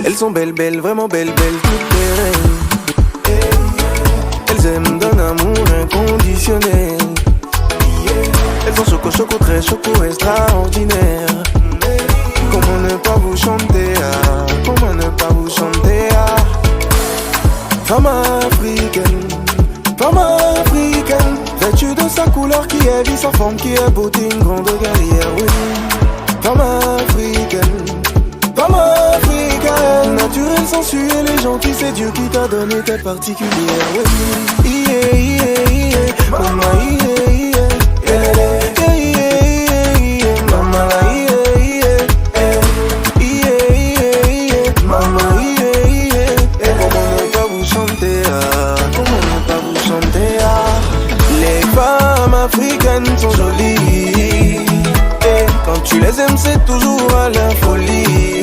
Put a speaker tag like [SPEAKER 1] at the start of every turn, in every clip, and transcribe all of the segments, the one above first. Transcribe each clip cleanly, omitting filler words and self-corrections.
[SPEAKER 1] Elles sont belles, belles, vraiment belles, belles, toutes les reines. Elles aiment d'un amour inconditionnel. Elles sont choco, choco, très choco, extraordinaire. Comment ne pas vous chanter, ah, comment ne pas vous chanter, ah. Femme africaine, vêtue de sa couleur qui est vie, sa forme qui est beauté, une grande guerrière, oui. Femme africaine, naturelle, sensuelle et gentille, c'est Dieu qui t'a donné telle particulière, oui. Yeah, yeah, yeah, mama, yeah, yeah, yeah, yeah, yeah, mama, yeah, yeah, yeah, yeah, mama, yeah, yeah. Et comment ne pas vous chanter, ah, comment ne pas vous chanter, ah. Les femmes africaines sont jolies, et quand tu les aimes c'est toujours à la folie.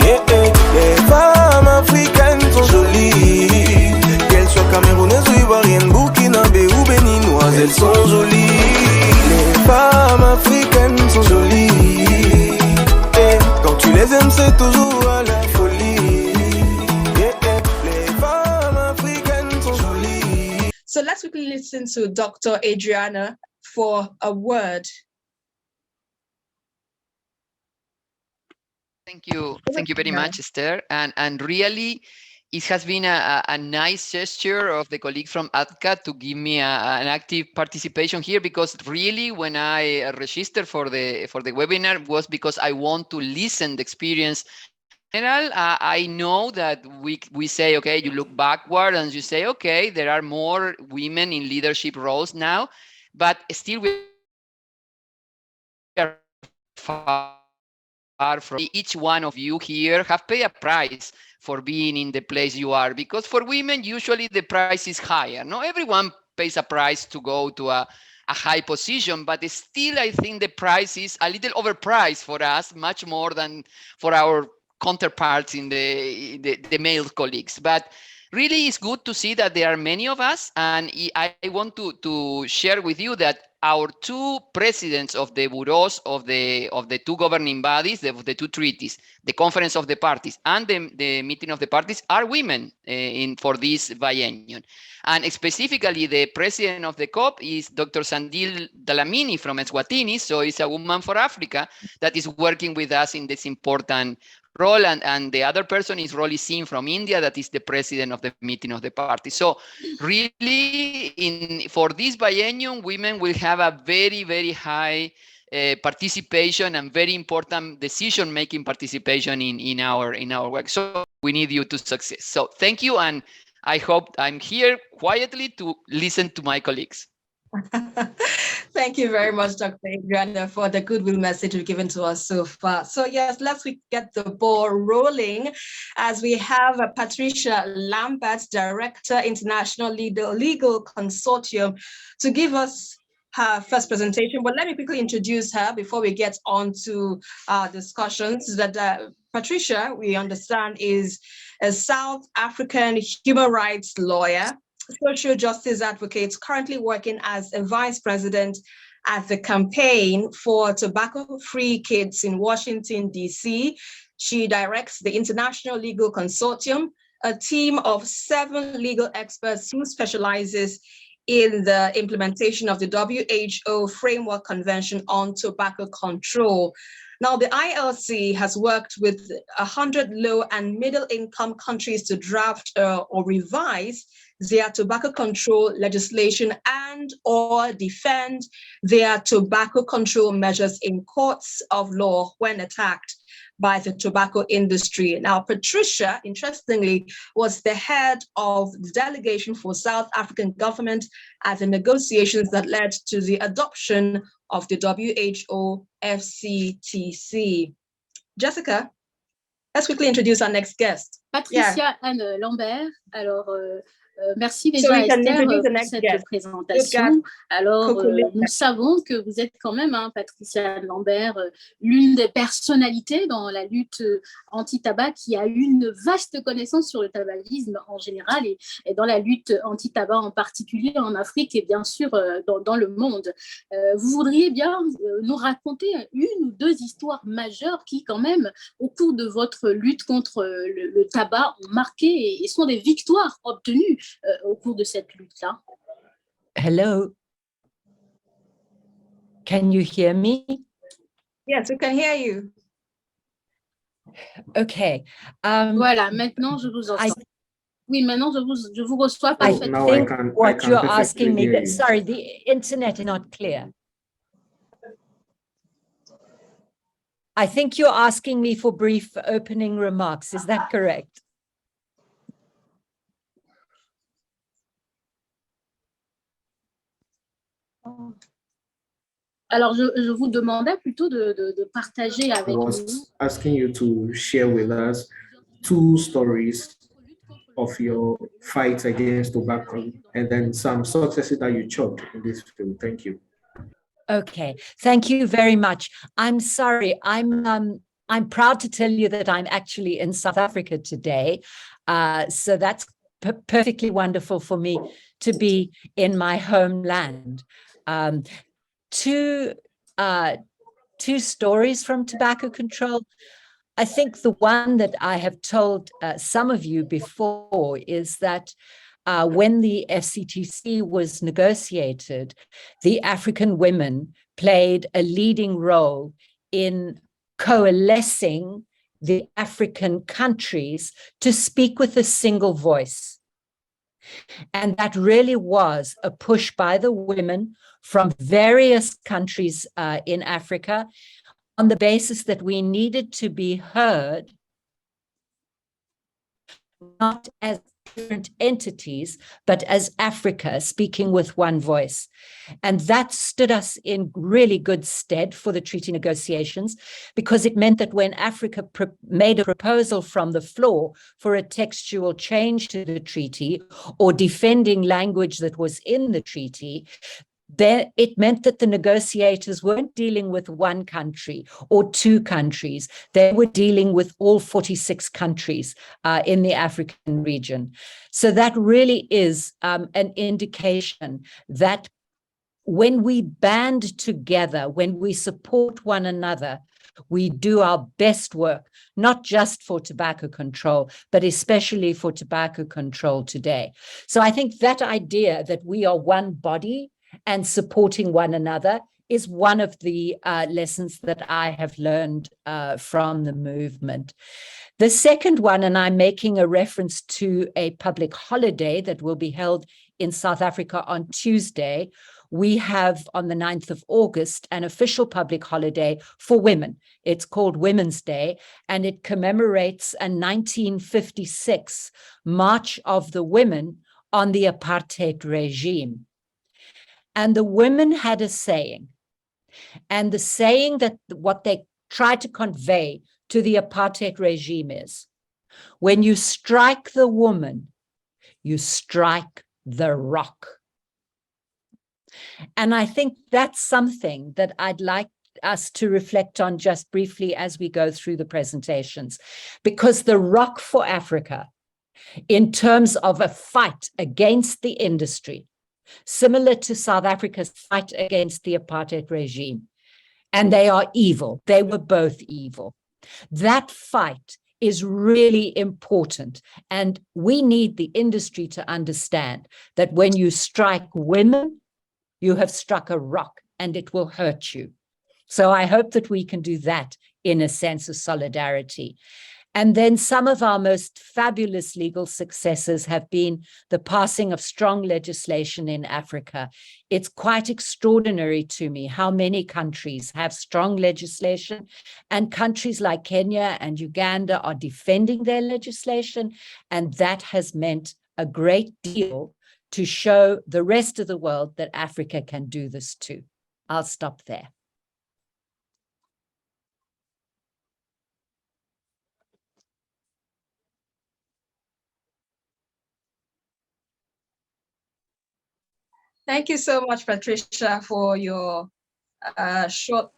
[SPEAKER 1] Yeah, les femmes africaines sont jolies, qu'elles soient camerounaises ou ivoiriennes, burkinabé ou béninoises, elles sont jolies. Les femmes africaines sont jolies, et quand tu les aimes c'est toujours à la folie. Yeah, les femmes africaines sont jolies.
[SPEAKER 2] So let's quickly listen to Dr. Adriana for a word.
[SPEAKER 3] Thank you very much, Esther. And really, it has been a nice gesture of the colleague from ADCA to give me an active participation here, because really, when I registered for the webinar was because I want to listen the experience. In general, I know that we say, okay, you look backward and you say, okay, there are more women in leadership roles now, but still we are far from each one of you here have paid a price for being in the place you are, because for women usually the price is higher. Not everyone pays a price to go to a high position, but still I think the price is a little overpriced for us, much more than for our counterparts in the male colleagues. But really it's good to see that there are many of us, and I want to share with you that our two presidents of the bureaus of the two governing bodies, of the two treaties, the Conference of the Parties and the Meeting of the Parties, are women for this biennium. And specifically, the president of the COP is Dr. Sandile Dlamini from Eswatini, so it's a woman for Africa that is working with us in this important role, and the other person is Rolly Singh from India, that is the president of the Meeting of the Party. So really, for this biennium, women will have a very, very high participation and very important decision-making participation in our work. So we need you to succeed. So thank you, and I hope I'm here quietly to listen to my colleagues.
[SPEAKER 2] Thank you very much, Dr. Adriana, for the goodwill message you've given to us so far. So yes, let's get the ball rolling as we have Patricia Lambert, Director, International Legal Consortium, to give us her first presentation. But let me quickly introduce her before we get on to our discussions. That Patricia, we understand, is a South African human rights lawyer, social justice advocate, currently working as a vice president at the Campaign for Tobacco-Free Kids in Washington, D.C. She directs the International Legal Consortium, a team of 7 legal experts who specializes in the implementation of the WHO Framework Convention on Tobacco Control. Now, the ILC has worked with 100 low and middle income countries to draft or revise their tobacco control legislation and or defend their tobacco control measures in courts of law when attacked by the tobacco industry. Now, Patricia, interestingly, was the head of the delegation for South African government at the negotiations that led to the adoption of the WHO FCTC. Jessica, let's quickly introduce our next guest.
[SPEAKER 4] Patricia Anne Lambert. Alors, Merci
[SPEAKER 2] So
[SPEAKER 4] déjà
[SPEAKER 2] we can
[SPEAKER 4] Esther
[SPEAKER 2] introduce the
[SPEAKER 4] pour
[SPEAKER 2] next
[SPEAKER 4] cette
[SPEAKER 2] guest.
[SPEAKER 4] présentation. Alors,
[SPEAKER 2] Kokoleka.
[SPEAKER 4] nous savons que vous êtes quand même, hein, Patricia Lambert, l'une des personnalités dans la lutte anti-tabac qui a une vaste connaissance sur le tabagisme en général et dans la lutte anti-tabac en particulier en Afrique et bien sûr dans le monde. Vous voudriez bien nous raconter une ou deux histoires majeures qui quand même, au cours de votre lutte contre le tabac, ont marqué et sont des victoires obtenues au cours de cette lutte-là.
[SPEAKER 5] Hello. Can you hear me?
[SPEAKER 2] Yes, we can hear you.
[SPEAKER 5] Okay.
[SPEAKER 4] Voilà, maintenant je vous entends. Oui, maintenant je vous reçois
[SPEAKER 5] I
[SPEAKER 4] parfaitement.
[SPEAKER 5] think what you're asking me, that, sorry, the internet is not clear. I think you're asking me for brief opening remarks. Is that correct?
[SPEAKER 4] Alors, je vous demandais plutôt de partager avec nous.
[SPEAKER 6] I was asking you to share with us 2 stories of your fight against tobacco and then some successes that you chalked in this field. Thank you.
[SPEAKER 5] Okay, thank you very much. I'm sorry, I'm proud to tell you that I'm actually in South Africa today. So that's perfectly wonderful for me to be in my homeland. Two stories from tobacco control. I think the one that I have told some of you before is that when the FCTC was negotiated, the African women played a leading role in coalescing the African countries to speak with a single voice. And that really was a push by the women from various countries in Africa on the basis that we needed to be heard, not as different entities, but as Africa speaking with one voice. And that stood us in really good stead for the treaty negotiations, because it meant that when Africa made a proposal from the floor for a textual change to the treaty or defending language that was in the treaty, then it meant that the negotiators weren't dealing with one country or two countries. They were dealing with all 46 countries in the African region. So that really is an indication that when we band together, when we support one another, we do our best work, not just for tobacco control, but especially for tobacco control today. So I think that idea that we are one body and supporting one another is one of the lessons that I have learned from the movement. The second one, and I'm making a reference to a public holiday that will be held in South Africa on Tuesday. We have on the 9th of August an official public holiday for women. It's called Women's Day, and it commemorates a 1956 March of the Women on the apartheid regime. And the women had a saying, and the saying that what they tried to convey to the apartheid regime is, when you strike the woman, you strike the rock. And I think that's something that I'd like us to reflect on just briefly as we go through the presentations, because the rock for Africa, in terms of a fight against the industry, similar to South Africa's fight against the apartheid regime. And they are evil. They were both evil. That fight is really important. And we need the industry to understand that when you strike women, you have struck a rock and it will hurt you. So I hope that we can do that in a sense of solidarity. And then some of our most fabulous legal successes have been the passing of strong legislation in Africa. It's quite extraordinary to me how many countries have strong legislation, and countries like Kenya and Uganda are defending their legislation. And that has meant a great deal to show the rest of the world that Africa can do this too. I'll stop there.
[SPEAKER 2] Thank you so much, Patricia, for your short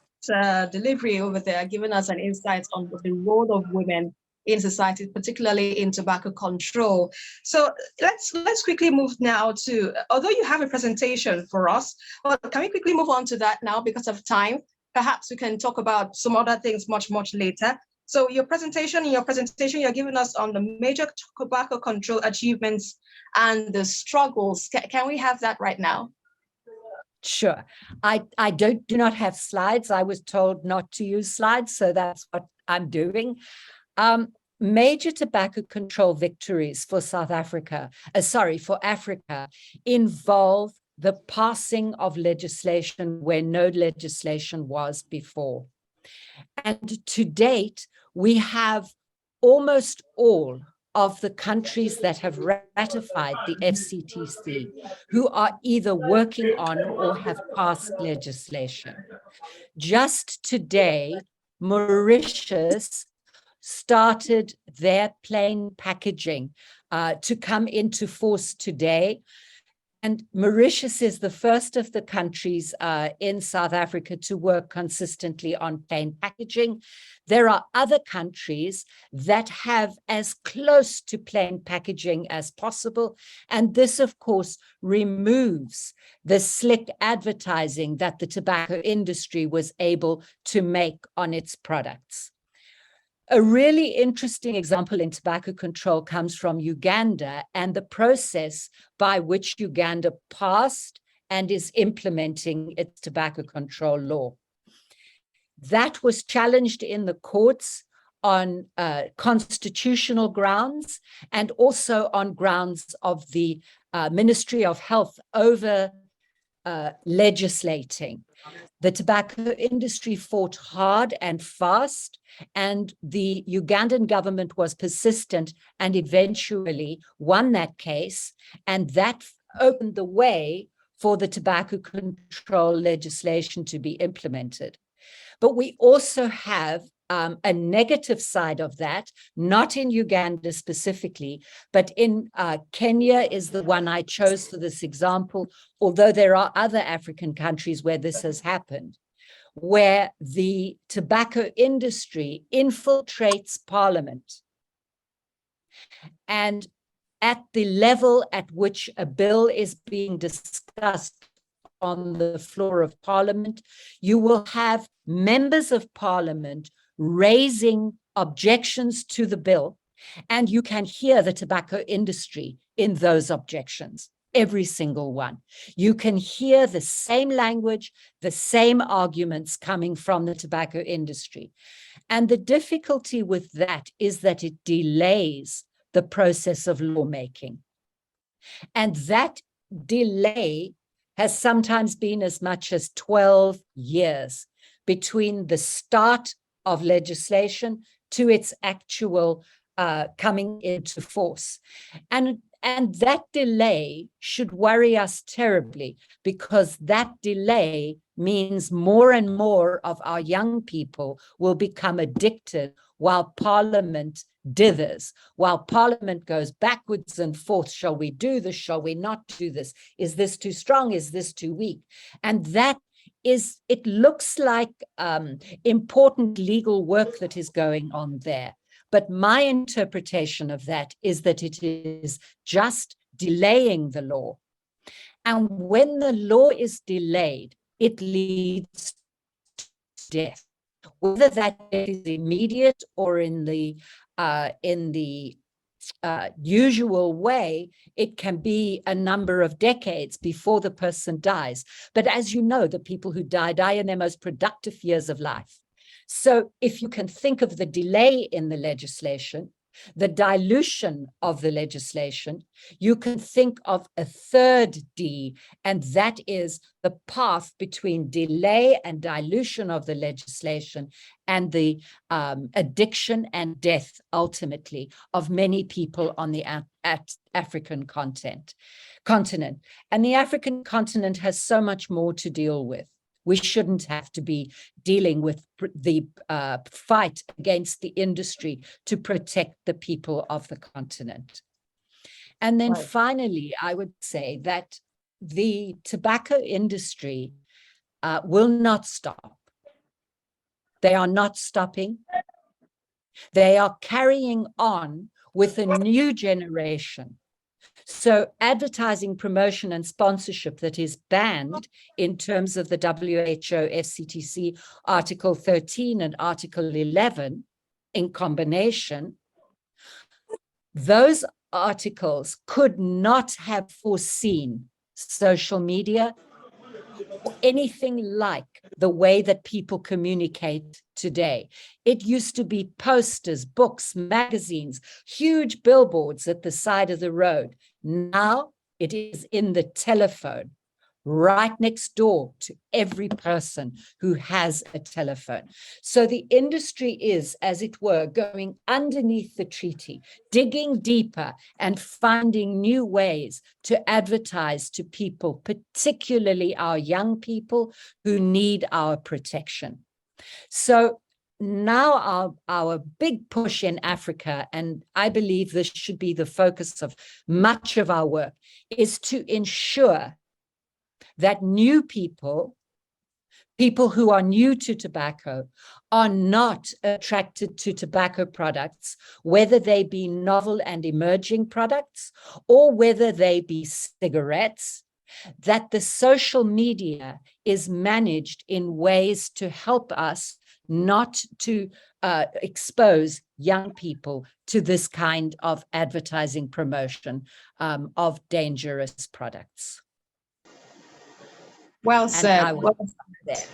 [SPEAKER 2] delivery over there, giving us an insight on the role of women in society, particularly in tobacco control. So let's quickly move now to, although you have a presentation for us, but can we quickly move on to that now because of time? Perhaps we can talk about some other things much later. So in your presentation, you're giving us on the major tobacco control achievements and the struggles. Can we have that right now?
[SPEAKER 5] Sure. I do not have slides. I was told not to use slides, so that's what I'm doing. Major tobacco control victories for South Africa, for Africa, involve the passing of legislation where no legislation was before. And to date, we have almost all of the countries that have ratified the FCTC who are either working on or have passed legislation. Just today, Mauritius started their plain packaging to come into force today. And Mauritius is the first of the countries in South Africa to work consistently on plain packaging. There are other countries that have as close to plain packaging as possible. And this, of course, removes the slick advertising that the tobacco industry was able to make on its products. A really interesting example in tobacco control comes from Uganda and the process by which Uganda passed and is implementing its tobacco control law. That was challenged in the courts on constitutional grounds and also on grounds of the Ministry of Health over legislating. The tobacco industry fought hard and fast, and the Ugandan government was persistent and eventually won that case, and that opened the way for the tobacco control legislation to be implemented. But we also have a negative side of that, not in Uganda specifically, but in Kenya is the one I chose for this example, although there are other African countries where this has happened, where the tobacco industry infiltrates parliament. And at the level at which a bill is being discussed on the floor of parliament, you will have members of parliament raising objections to the bill, and you can hear the tobacco industry in those objections, every single one. You can hear the same language, the same arguments coming from the tobacco industry. And the difficulty with that is that it delays the process of lawmaking. And that delay has sometimes been as much as 12 years between the start of legislation to its actual coming into force. And that delay should worry us terribly, because that delay means more and more of our young people will become addicted while Parliament dithers, while Parliament goes backwards and forth. Shall we do this? Shall we not do this? Is this too strong? Is this too weak? And that is, it looks like important legal work that is going on there. But my interpretation of that is that it is just delaying the law. And when the law is delayed, it leads to death. Whether that is immediate or in the usual way, it can be a number of decades before the person dies. But as you know, the people who die in their most productive years of life. So if you can think of the delay in the legislation, the dilution of the legislation, you can think of a third D, and that is the path between delay and dilution of the legislation and the addiction and death, ultimately, of many people on the African continent. And the African continent has so much more to deal with. We shouldn't have to be dealing with the fight against the industry to protect the people of the continent. And then finally, I would say that the tobacco industry will not stop. They are not stopping. They are carrying on with a new generation. So advertising, promotion, and sponsorship that is banned in terms of the WHO FCTC Article 13 and Article 11 in combination, those articles could not have foreseen social media or anything like the way that people communicate today. It used to be posters, books, magazines, huge billboards at the side of the road. Now it is in the telephone, right next door to every person who has a telephone. So the industry is, as it were, going underneath the treaty, digging deeper and finding new ways to advertise to people, particularly our young people who need our protection. So now our big push in Africa, and I believe this should be the focus of much of our work, is to ensure that new people who are new to tobacco, are not attracted to tobacco products, whether they be novel and emerging products, or whether they be cigarettes, that the social media is managed in ways to help us not to expose young people to this kind of advertising promotion of dangerous products.
[SPEAKER 2] Well said.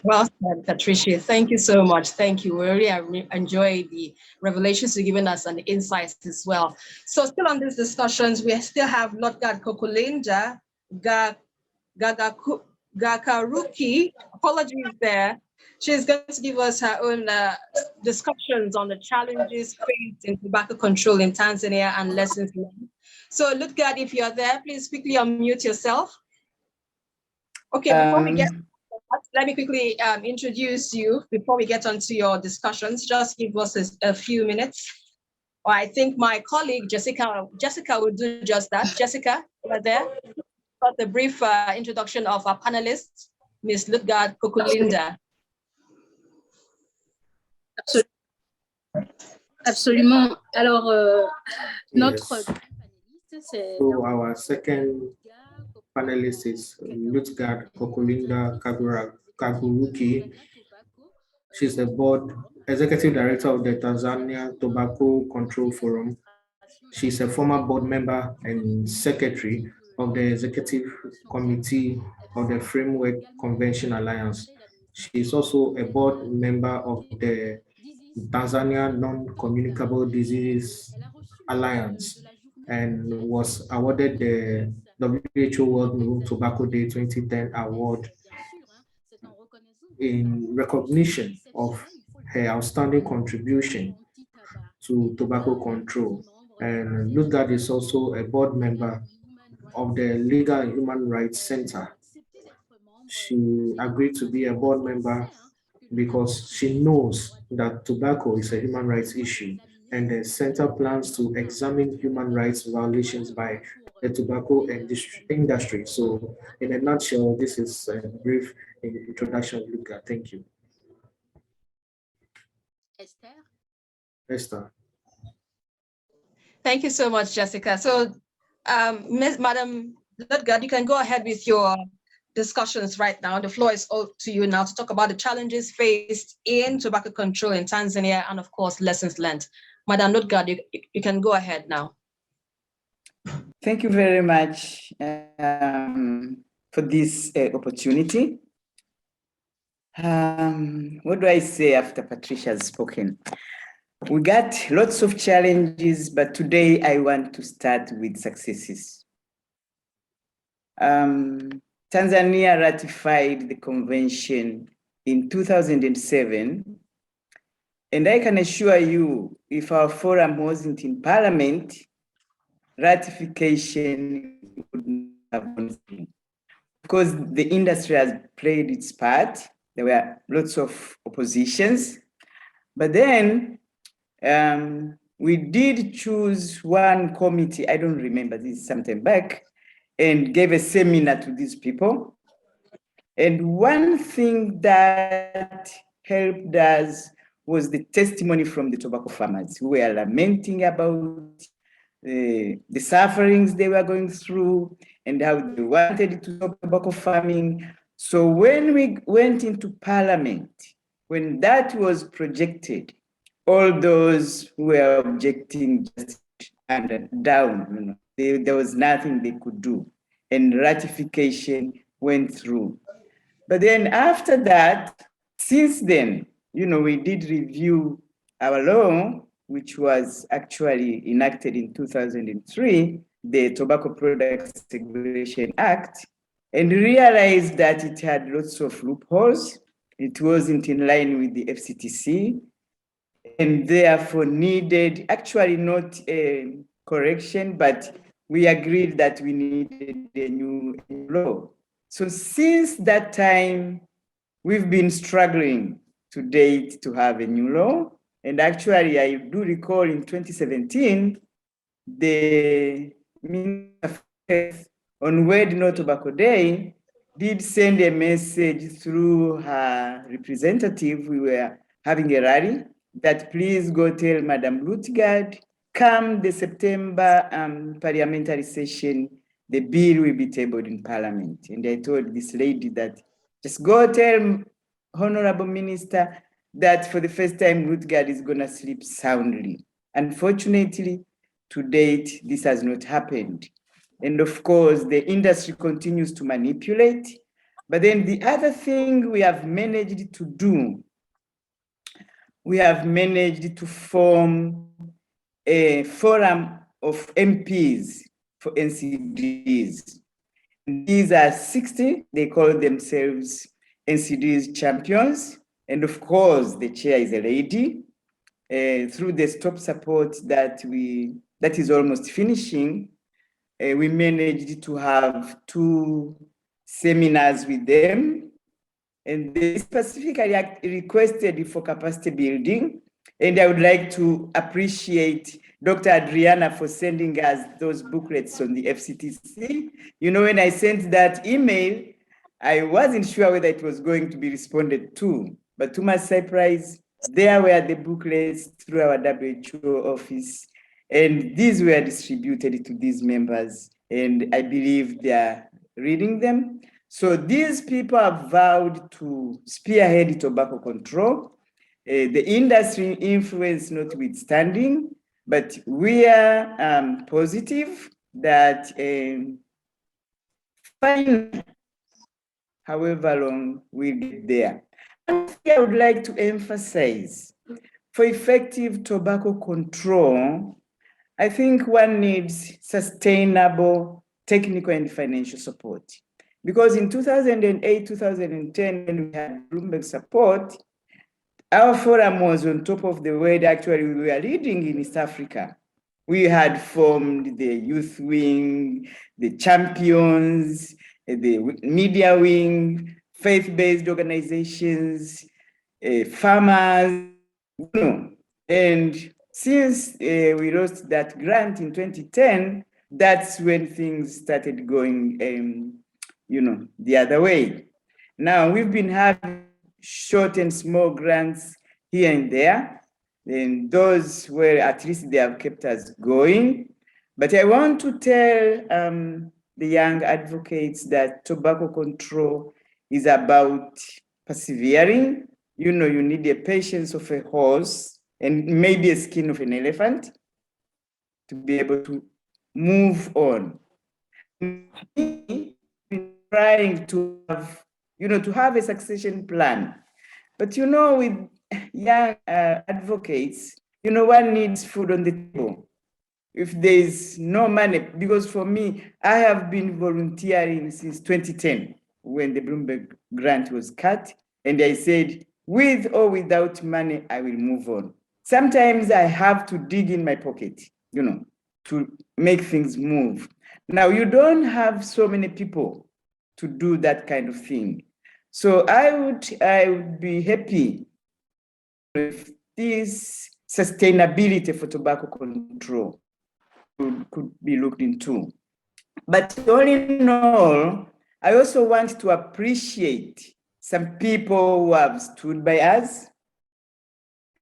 [SPEAKER 2] Well said, Patricia. Thank you so much. Thank you. We really enjoy the revelations you've given us and the insights as well. So still on these discussions, we still have Lutgard Kokulinda Gakaruki. Apologies there. She's going to give us her own discussions on the challenges faced in tobacco control in Tanzania and lessons learned. So Lutgard, if you're there, please quickly unmute yourself. Okay, before we get, let me quickly introduce you before we get onto your discussions. Just give us a few minutes. Or I think my colleague Jessica will do just that. Jessica, over there, got the brief introduction of our panelists, Ms. Lutgard Kokulinda.
[SPEAKER 4] Absolument. Alors, notre
[SPEAKER 6] Yes. So our second panelist is Lutgard Kokulinda Kaguruki. She's the board executive director of the Tanzania Tobacco Control Forum. She's a former board member and secretary of the executive committee of the Framework Convention Alliance. She's also a board member of the Tanzania Non-Communicable Disease Alliance and was awarded the WHO World Tobacco Day 2010 award in recognition of her outstanding contribution to tobacco control. And Lutgard is also a board member of the Legal and Human Rights Center. She agreed to be a board member because she knows that tobacco is a human rights issue, and the center plans to examine human rights violations by the tobacco industry. So in a nutshell, this is a brief introduction of Lutgard. Thank you. Esther.
[SPEAKER 2] Thank you so much, Jessica. So Madam Lutgard, you can go ahead with your discussions right now. The floor is all to you now to talk about the challenges faced in tobacco control in Tanzania and of course, lessons learned. Madam Lutgard, you can go ahead now.
[SPEAKER 7] Thank you very much for this opportunity. What do I say after Patricia has spoken? We got lots of challenges, but today I want to start with successes. Tanzania ratified the convention in 2007. And I can assure you, if our forum wasn't in parliament, ratification would have gone through. Because the industry has played its part. There were lots of oppositions. But then we did choose one committee, I don't remember, this is some time back, and gave a seminar to these people. And one thing that helped us was the testimony from the tobacco farmers who were lamenting about the sufferings they were going through and how they wanted to stop tobacco farming. So when we went into Parliament, when that was projected, all those who were objecting just and down, there was nothing they could do, and ratification went through. But then after that, since then, we did review our law, which was actually enacted in 2003, the Tobacco Products Regulation Act, and realized that it had lots of loopholes. It wasn't in line with the FCTC, and therefore needed actually not a correction, but we agreed that we needed a new law. So since that time, we've been struggling to date to have a new law. And actually, I do recall in 2017, the Minister of Health on World No Tobacco Day did send a message through her representative. We were having a rally that please go tell Madam Lutgard, come the September parliamentary session, the bill will be tabled in Parliament. And I told this lady that just go tell Honorable Minister that for the first time, Lutgard is going to sleep soundly. Unfortunately, to date, this has not happened. And of course, the industry continues to manipulate. But then the other thing we have managed to do, we have managed to form a forum of MPs for NCDs. These are 60, they call themselves NCDs champions. And of course, the chair is a lady. Through the stop support that is almost finishing, we managed to have 2 seminars with them. And they specifically requested for capacity building. And I would like to appreciate Dr. Adriana for sending us those booklets on the FCTC. When I sent that email, I wasn't sure whether it was going to be responded to, but to my surprise, there were the booklets through our WHO office, and these were distributed to these members, and I believe they are reading them. So these people have vowed to spearhead tobacco control, the industry influence notwithstanding, but we are positive that finally, however long, we'll get there. And I would like to emphasize, for effective tobacco control, I think one needs sustainable technical and financial support. Because in 2008, 2010, when we had Bloomberg support, our forum was on top of the world. Actually, we were leading in East Africa. We had formed the youth wing, the champions, the media wing, faith-based organizations, farmers, and since we lost that grant in 2010, that's when things started going, the other way. Now we've been having short and small grants here and there, and those where at least they have kept us going. But I want to tell the young advocates that tobacco control is about persevering. You need the patience of a horse and maybe a skin of an elephant to be able to move on. We've been trying to have a succession plan. But with young advocates, one needs food on the table. If there's no money, because for me, I have been volunteering since 2010 when the Bloomberg grant was cut. And I said, with or without money, I will move on. Sometimes I have to dig in my pocket, to make things move. Now, you don't have so many people to do that kind of thing. So I would be happy if this sustainability for tobacco control could be looked into. But all in all, I also want to appreciate some people who have stood by us.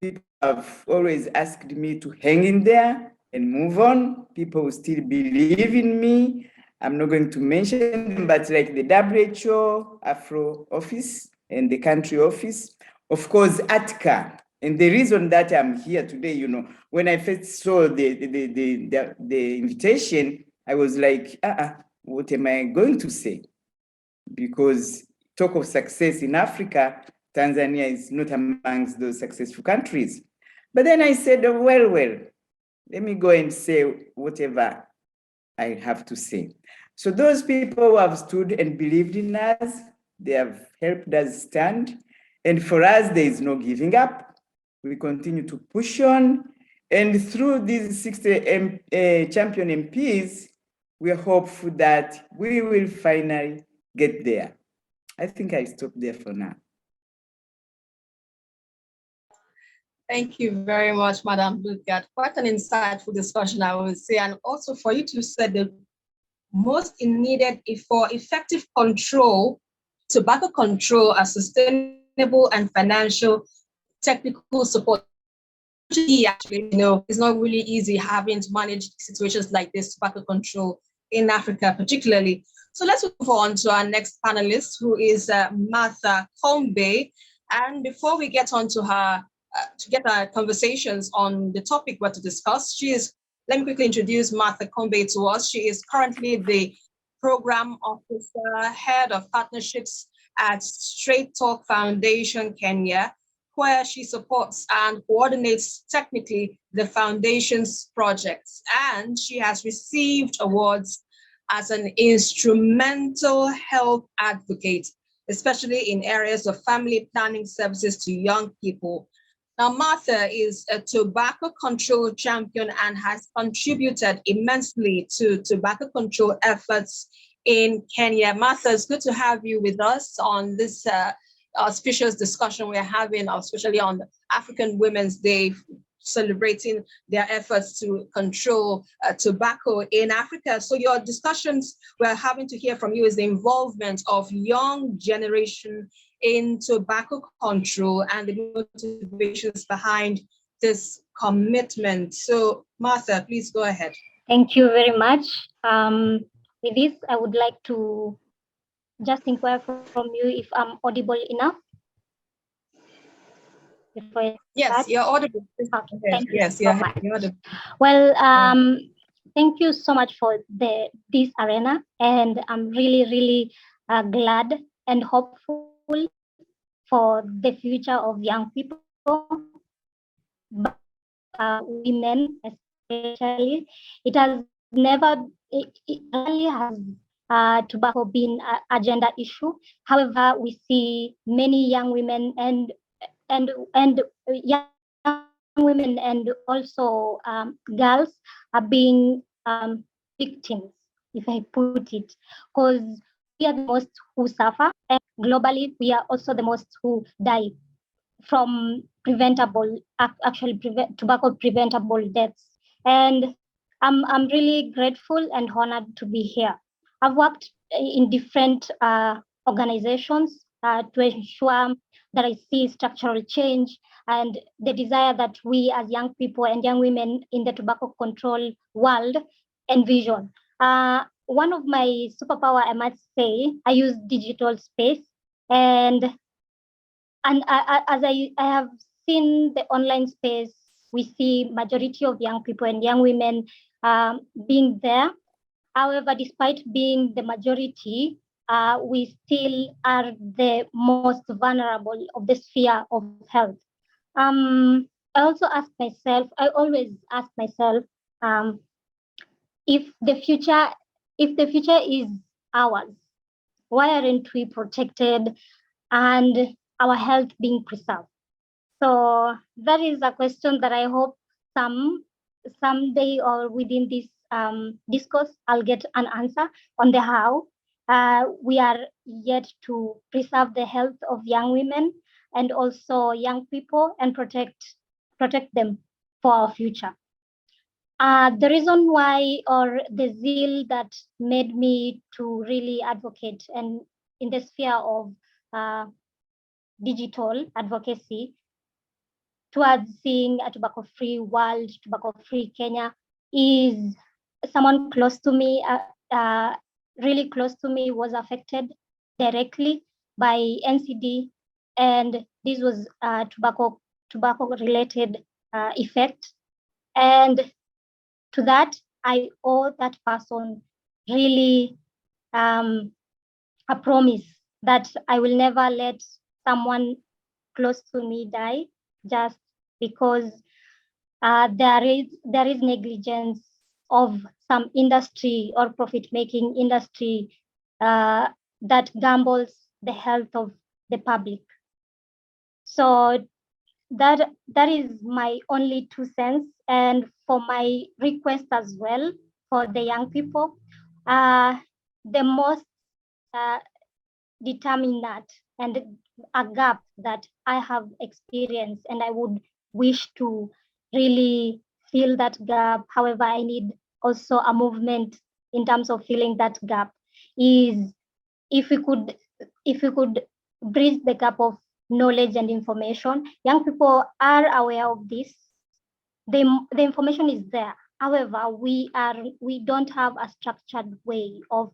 [SPEAKER 7] People have always asked me to hang in there and move on. People who still believe in me. I'm not going to mention them, but like the WHO Afro office and the country office, of course, ATCA. And the reason that I'm here today, when I first saw the invitation, I was like, what am I going to say? Because talk of success in Africa, Tanzania is not amongst those successful countries. But then I said, well, let me go and say whatever I have to say. So those people who have stood and believed in us, they have helped us stand. And for us, there is no giving up. We continue to push on. And through these 60 champion MPs, we are hopeful that we will finally get there. I think I stop there for now.
[SPEAKER 2] Thank you very much, Madam Lutgard. Quite an insightful discussion, I would say, and also for you to say the most needed for effective control, tobacco control, a sustainable and financial technical support. Actually, it's not really easy having to manage situations like this, tobacco control in Africa, particularly. So let's move on to our next panelist, who is Martha Kombe. And before we get on to her, to get our conversations on the topic we're to discuss, let me quickly introduce Martha Kombe to us. She is currently the Program Officer, Head of Partnerships at Straight Talk Foundation, Kenya, where she supports and coordinates technically the foundation's projects. And she has received awards as an instrumental health advocate, especially in areas of family planning services to young people. Now, Martha is a tobacco control champion and has contributed immensely to tobacco control efforts in Kenya. Martha, it's good to have you with us on this auspicious discussion we're having, especially on African Women's Day, celebrating their efforts to control tobacco in Africa. So your discussions we're having to hear from you is the involvement of young generation in tobacco control and the motivations behind this commitment. So Martha, please go ahead.
[SPEAKER 8] Thank you very much. With this, I would like to just inquire from you if I'm audible enough.
[SPEAKER 2] Yes, you're audible.
[SPEAKER 8] Okay,
[SPEAKER 2] thank you so much.
[SPEAKER 8] Well, thank you so much for this arena, and I'm really glad and hopeful for the future of young people, but women especially. It really has tobacco been an agenda issue. However, we see many young women and young women and also girls are being victims, if I put it, because we are the most who suffer, and globally we are also the most who die from tobacco preventable deaths. And I'm really grateful and honored to be here. I've worked in different organizations to ensure that I see structural change and the desire that we as young people and young women in the tobacco control world envision. One of my superpower, I must say, I use digital space, and as I have seen the online space, we see majority of young people and young women being there. However, despite being the majority, we still are the most vulnerable of the sphere of health. I always ask myself, if the future is ours, why aren't we protected and our health being preserved? So that is a question that I hope someday or within this discourse, I'll get an answer on the how. We are yet to preserve the health of young women and also young people and protect them for our future. The reason why, or the zeal that made me to really advocate and in the sphere of digital advocacy towards seeing a tobacco-free world, tobacco-free Kenya, is someone close to me, really close to me, was affected directly by NCD, and this was tobacco-related effect. And to that, I owe that person really a promise that I will never let someone close to me die just because there is negligence of some industry or profit-making industry that gambles the health of the public. So that is my only 2 cents. And for my request as well for the young people, the most determinant and a gap that I have experienced, and I would wish to really fill that gap. However, I need also a movement in terms of filling that gap, is if we could bridge the gap of knowledge and information. Young people are aware of this. The information is there. However, we don't have a structured way of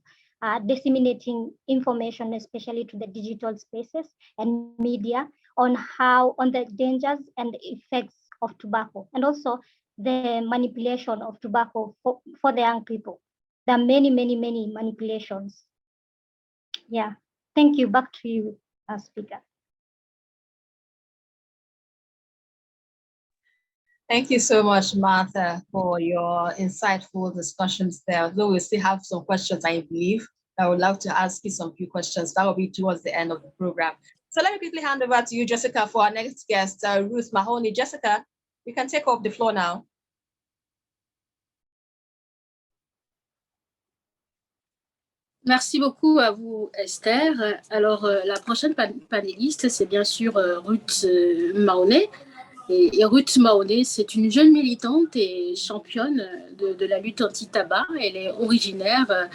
[SPEAKER 8] disseminating information, especially to the digital spaces and media, on the dangers and effects of tobacco, and also the manipulation of tobacco for the young people. There are many manipulations. Yeah, thank you. Back to you, Speaker.
[SPEAKER 2] Thank you so much, Martha, for your insightful discussions there. Though we still have some questions, I believe. I would love to ask you some few questions. That will be towards the end of the program. So let me quickly hand over to you, Jessica, for our next guest, Ruth Mahoney. Jessica, you can take off the floor now.
[SPEAKER 4] Merci beaucoup à vous, Esther. Alors, la prochaine panéliste, c'est bien sûr Ruth Mahoney. Et Ruth Mahoney, c'est une jeune militante et championne de la lutte anti-tabac. Elle est originaire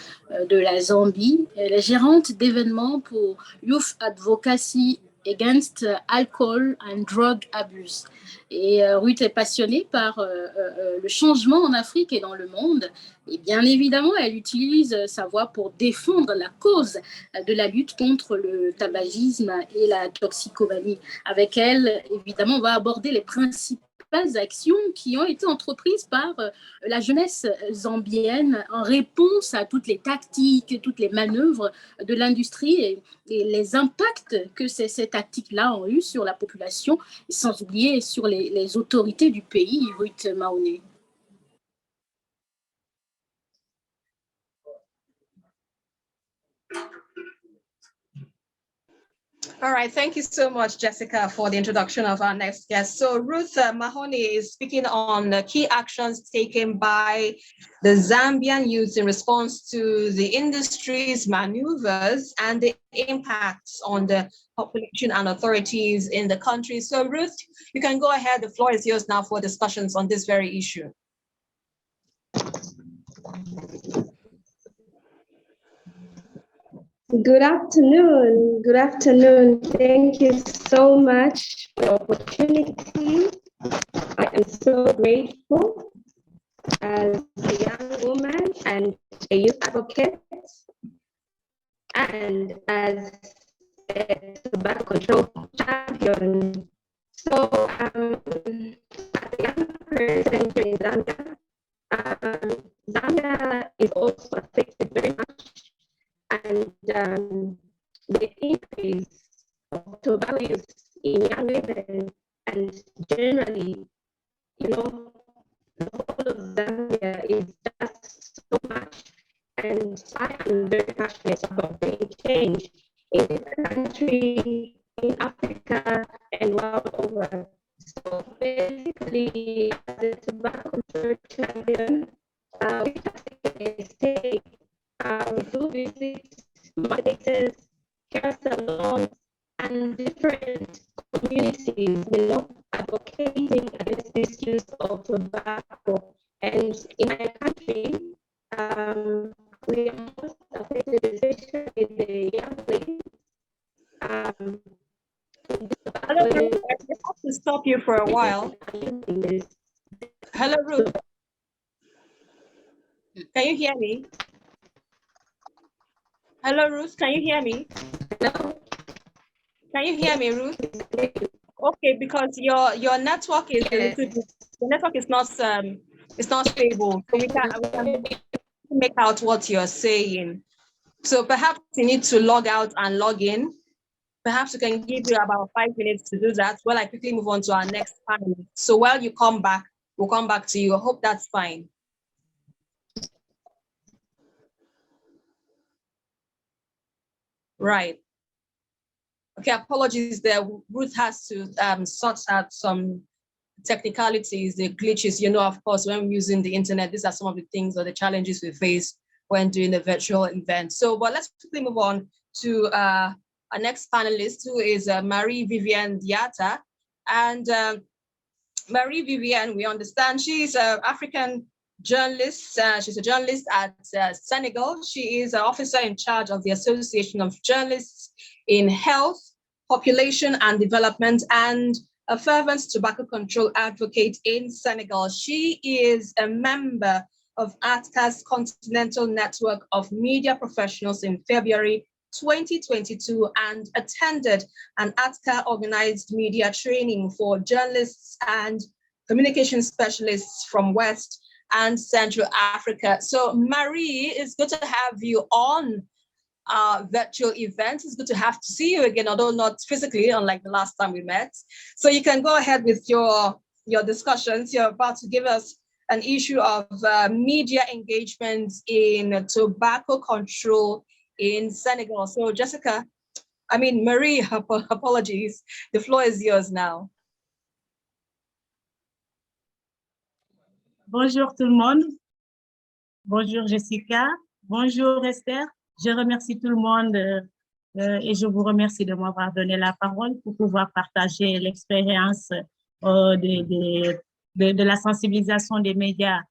[SPEAKER 4] de la Zambie. Elle est gérante d'événements pour Youth Advocacy Against Alcohol and Drug Abuse. Et Ruth est passionnée par le changement en Afrique et dans le monde. Et bien évidemment, elle utilise sa voix pour défendre la cause de la lutte contre le tabagisme et la toxicomanie. Avec elle, évidemment, on va aborder les principales actions qui ont été entreprises par la jeunesse zambienne en réponse à toutes les tactiques, toutes les manœuvres de l'industrie et les impacts que ces tactiques-là ont eu sur la population, sans oublier sur les autorités du pays. Ruth Mahoney.
[SPEAKER 2] All right, thank you so much, Jessica, for the introduction of our next guest. So Ruth Mahoney is speaking on the key actions taken by the Zambian youth in response to the industry's maneuvers and the impacts on the population and authorities in the country. So Ruth, you can go ahead. The floor is yours now for discussions on this very issue.
[SPEAKER 9] Good afternoon. Good afternoon. Thank you so much for the opportunity. I am so grateful as a young woman and a youth advocate, and as a tobacco control champion. So, as a young person here in Zambia, Zambia is also affected very much. And the increase of tobacco use in young women and generally, you know, the whole of Zambia is just so much. And I am very passionate about bringing change in this country, in Africa, and world over. So basically, as a tobacco control champion, we have taken a stake. We do visit markets, care salons, and different communities, you know, advocating against this use of tobacco And in my country, we are most affected, especially the young ladies.
[SPEAKER 2] Hello, Ruth. I have to stop you for a while. Hello, Ruth. Can you hear me? Hello, Ruth. Can you hear me?
[SPEAKER 9] No.
[SPEAKER 2] Can you hear me, Ruth? Okay, because your network is a little bit, the network is not stable, so we can make out what you're saying. So perhaps you need to log out and log in. Perhaps we can give you about 5 minutes to do that while I quickly move on to our next panel. So while you come back, we'll come back to you. I hope that's fine. Right. Okay, apologies there. Ruth has to sort out some technicalities, the glitches. You know, of course, when we're using the internet, these are some of the things or the challenges we face when doing a virtual event. So, but let's quickly move on to our next panelist, who is Marie-Vivienne Diatta. And Marie-Vivienne, we understand she's an African journalist. She's a journalist at Senegal. She is an officer in charge of the Association of Journalists in Health, Population and Development, and a fervent tobacco control advocate in Senegal. She is a member of ATCA's Continental Network of Media Professionals in February 2022 and attended an ATCA organized media training for journalists and communication specialists from West and Central Africa. So Marie, it's good to have you on our virtual event. It's good to see you again, although not physically, unlike the last time we met. So you can go ahead with your discussions. You're about to give us an issue of media engagement in tobacco control in Senegal. So Marie, apologies. The floor is yours now.
[SPEAKER 10] Bonjour tout le monde. Bonjour Jessica. Bonjour Esther. Je remercie tout le monde et je vous remercie de m'avoir donné la parole pour pouvoir partager l'expérience de la sensibilisation des médias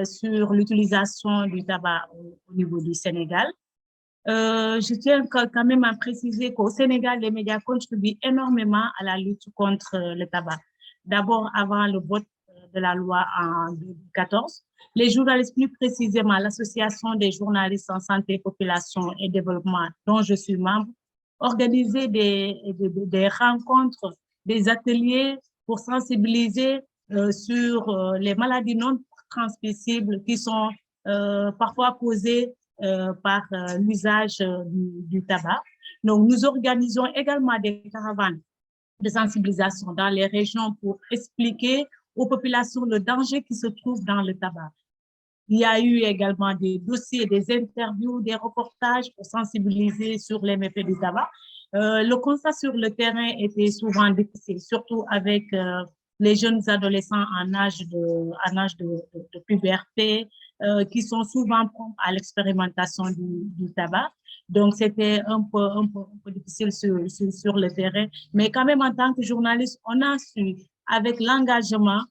[SPEAKER 10] sur l'utilisation du tabac au niveau du Sénégal. Je tiens quand même à préciser qu'au Sénégal, les médias contribuent énormément à la lutte contre le tabac. D'abord, avant le vote de la loi en 2014, les journalistes, plus précisément l'Association des journalistes en santé, population et développement, dont je suis membre, organisaient des rencontres, des ateliers pour sensibiliser sur les maladies non transmissibles qui sont parfois causées par l'usage du tabac. Donc, nous organisons également des caravanes de sensibilisation dans les régions pour expliquer aux populations le danger qui se trouve dans le tabac. Il y a eu également des dossiers, des interviews, des reportages pour sensibiliser sur les méfaits du tabac. Le constat sur le terrain était souvent difficile, surtout avec les jeunes adolescents en âge de puberté, qui sont souvent prompts à l'expérimentation du tabac. Donc, c'était un peu difficile sur le terrain. Mais quand même, en tant que journaliste, on a su, avec l'engagement,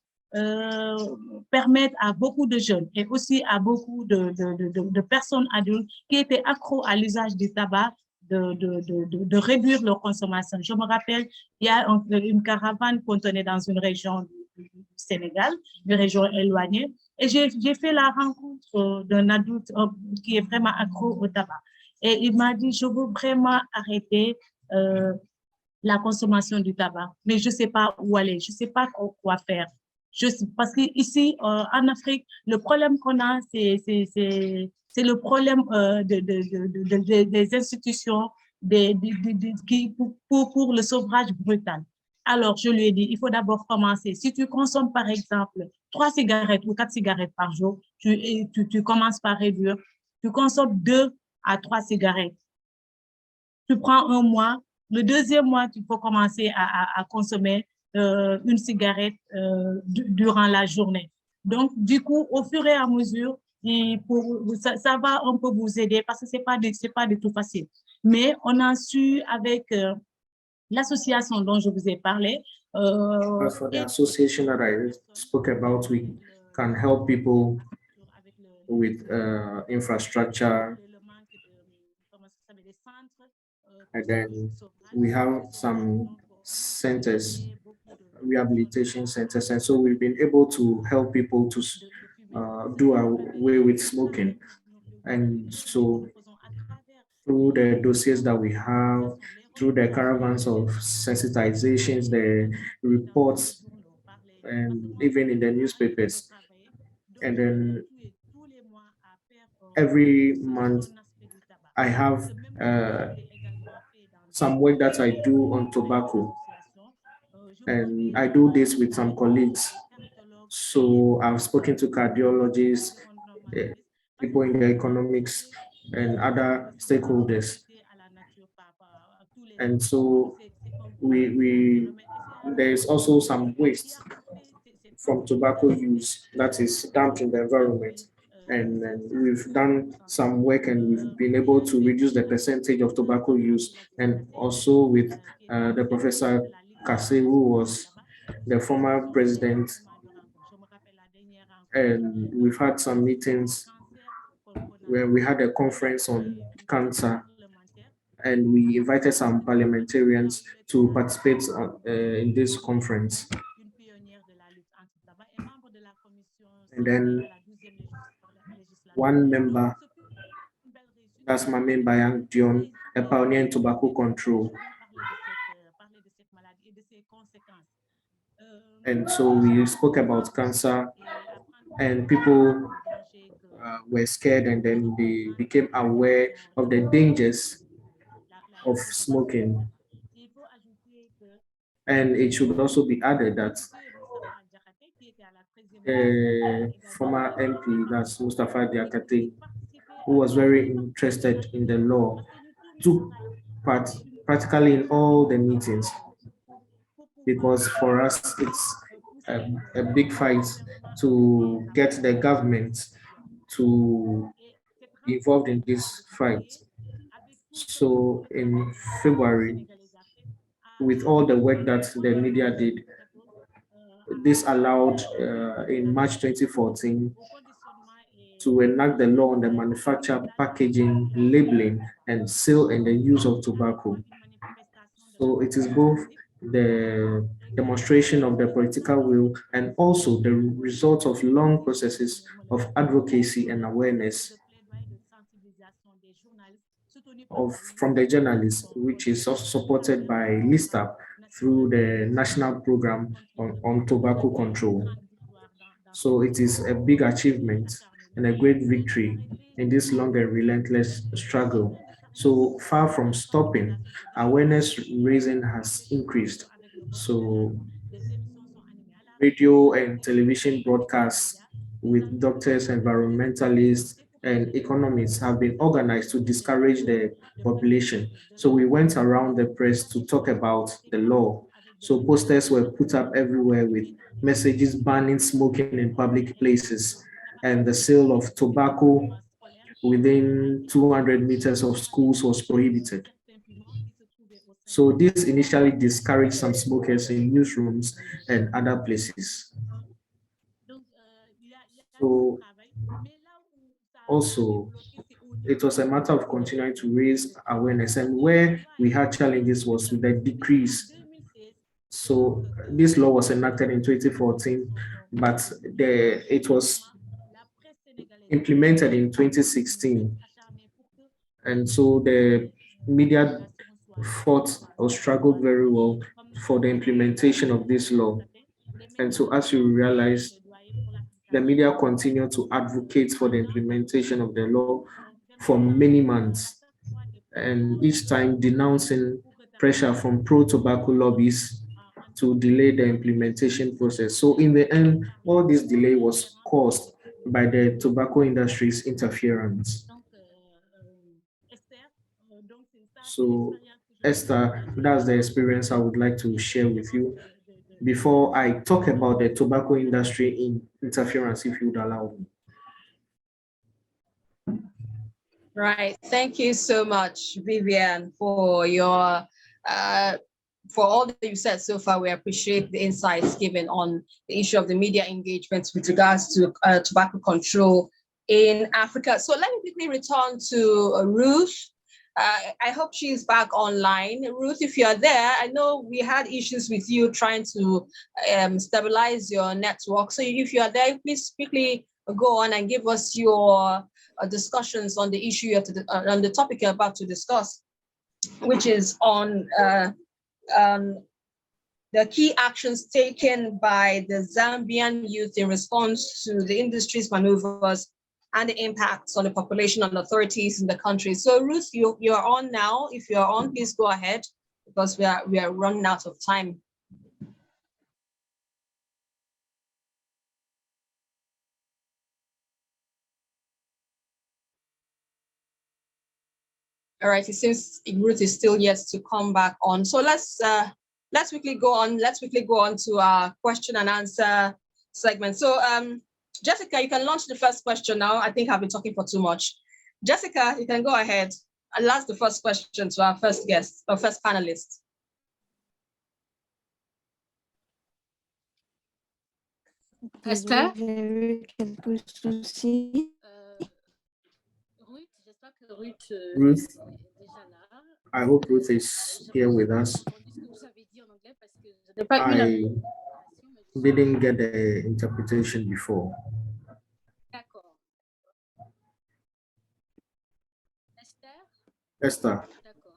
[SPEAKER 10] permettre à beaucoup de jeunes et aussi à beaucoup de personnes adultes qui étaient accros à l'usage du tabac de réduire leur consommation. Je me rappelle, il y a une caravane qu'on tenait dans une région du Sénégal, une région éloignée, et j'ai fait la rencontre d'un adulte qui est vraiment accro au tabac. Et il m'a dit, je veux vraiment arrêter la consommation du tabac, mais je ne sais pas où aller, je ne sais pas quoi faire. Parce qu'ici, en Afrique, le problème qu'on a, c'est le problème des institutions pour le sevrage brutal. Alors, je lui ai dit, il faut d'abord commencer. Si tu consommes, par exemple, 3 cigarettes ou 4 cigarettes par jour, tu commences par réduire. Tu consommes 2 à 3 cigarettes. Tu prends un mois. Le deuxième mois, tu peux commencer à consommer une cigarette durant la journée. Donc, du coup, au fur et à mesure, ça va un peu vous aider parce que c'est pas du tout facile. Mais on a su avec l'association dont je vous ai parlé.
[SPEAKER 6] For the association that I spoke about, we can help people with infrastructure. And then we have some centers, rehabilitation centers. And so we've been able to help people to do away with smoking. And so through the dossiers that we have, through the caravans of sensitizations, the reports, and even in the newspapers. And then every month I have some work that I do on tobacco. And I do this with some colleagues. So I've spoken to cardiologists, people in the economics, and other stakeholders. And so there's also some waste from tobacco use that is dumped in the environment. And we've done some work and we've been able to reduce the percentage of tobacco use. And also with the Professor Kase, who was the former president. And we've had some meetings where we had a conference on cancer, and we invited some parliamentarians to participate in this conference. And then one member, that's Mame Bayang Dion, a pioneer in tobacco control. And so we spoke about cancer, and people were scared, and then they became aware of the dangers of smoking. And it should also be added that former MP, that's Mustafa Diakate, who was very interested in the law, took part practically in all the meetings, because for us it's a big fight to get the government to be involved in this fight. So in February, with all the work that the media did, this allowed in March 2014 to enact the law on the manufacture, packaging, labeling, and sale and the use of tobacco. So it is both the demonstration of the political will and also the result of long processes of advocacy and awareness from the journalists, which is also supported by LISTAB through the National Program on Tobacco Control. So it is a big achievement and a great victory in this long and relentless struggle. So far from stopping, awareness raising has increased. So radio and television broadcasts with doctors, environmentalists, and economists have been organized to discourage the population. So we went around the press to talk about the law. So posters were put up everywhere with messages banning smoking in public places, and the sale of tobacco within 200 meters of schools was prohibited. So this initially discouraged some smokers in newsrooms and other places. So also, it was a matter of continuing to raise awareness, and where we had challenges was with the decrease. So this law was enacted in 2014, but it was implemented in 2016. And so the media fought or struggled very well for the implementation of this law. And so as you realize, the media continued to advocate for the implementation of the law for many months, and each time denouncing pressure from pro-tobacco lobbies to delay the implementation process. So in the end, all this delay was caused by the tobacco industry's interference. So Esther, that's the experience I would like to share with you before I talk about the tobacco industry in interference, if you would allow me.
[SPEAKER 2] Right. Thank you so much, Vivian, for your for all that you said so far. We appreciate the insights given on the issue of the media engagement with regards to tobacco control in Africa. So let me quickly return to Ruth. I hope she's back online. Ruth, if you're there, I know we had issues with you trying to stabilize your network. So if you are there, please quickly go on and give us your discussions on the issue on the topic you're about to discuss, which is on the key actions taken by the Zambian youth in response to the industry's maneuvers and the impacts on the population and authorities in the country. So Ruth, you're on now. If you're on, please go ahead, because we are running out of time. All right, it seems Ruth is still yet to come back on. So let's quickly go on. Let's quickly go on to our question and answer segment. So Jessica, you can launch the first question now. I think I've been talking for too much. Jessica, you can go ahead and ask the first question to our first guest, our first panelist.
[SPEAKER 4] Esther?
[SPEAKER 6] Ruth, I hope Ruth is here with us. I didn't get the interpretation before. Esther.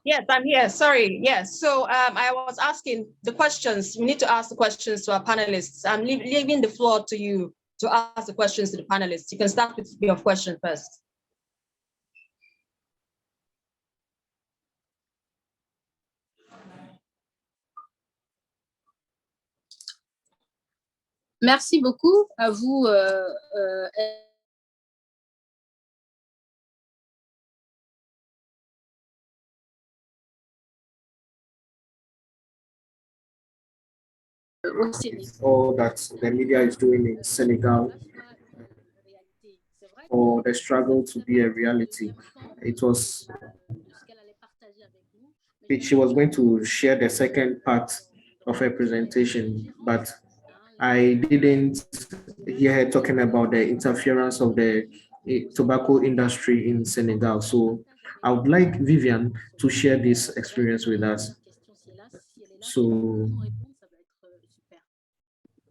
[SPEAKER 2] Yes, I'm here. Sorry. Yes. So I was asking the questions. We need to ask the questions to our panelists. I'm leaving the floor to you to ask the questions to the panelists. You can start with your question first.
[SPEAKER 4] Merci beaucoup à vous.
[SPEAKER 6] All that the media is doing in Senegal, or the struggle to be a reality. She was going to share the second part of her presentation, but I didn't hear her talking about the interference of the tobacco industry in Senegal. So I would like Vivian to share this experience with us. So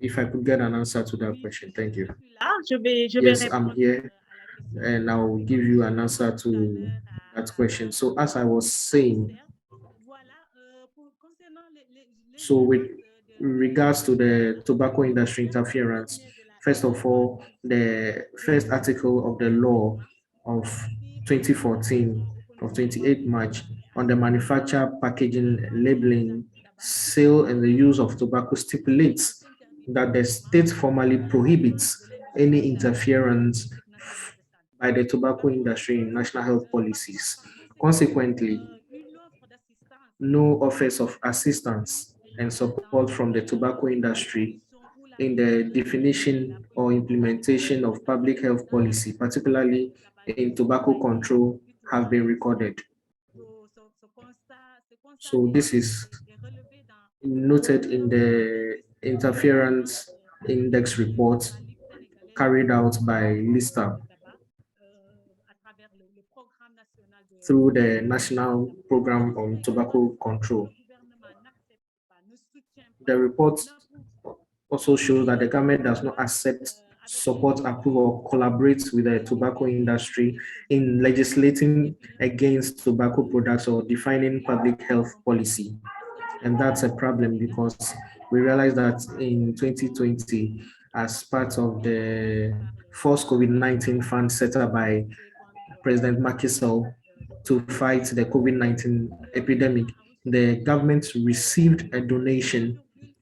[SPEAKER 6] if I could get an answer to that question, thank you. Yes, I'm here, and I'll give you an answer to that question. So as I was saying, so with regards to the tobacco industry interference, first of all, the first article of the law of 2014 of 28 March on the manufacture, packaging, labeling, sale, and the use of tobacco stipulates that the state formally prohibits any interference by the tobacco industry in national health policies. Consequently, no offers of assistance and support from the tobacco industry in the definition or implementation of public health policy, particularly in tobacco control, have been recorded. So this is noted in the interference index report carried out by LISTA through the National Program on Tobacco Control. The report also shows that the government does not accept, support, approve, or collaborate with the tobacco industry in legislating against tobacco products or defining public health policy. And that's a problem because we realized that in 2020, as part of the first COVID-19 fund set up by President Macky Sall to fight the COVID-19 epidemic, the government received a donation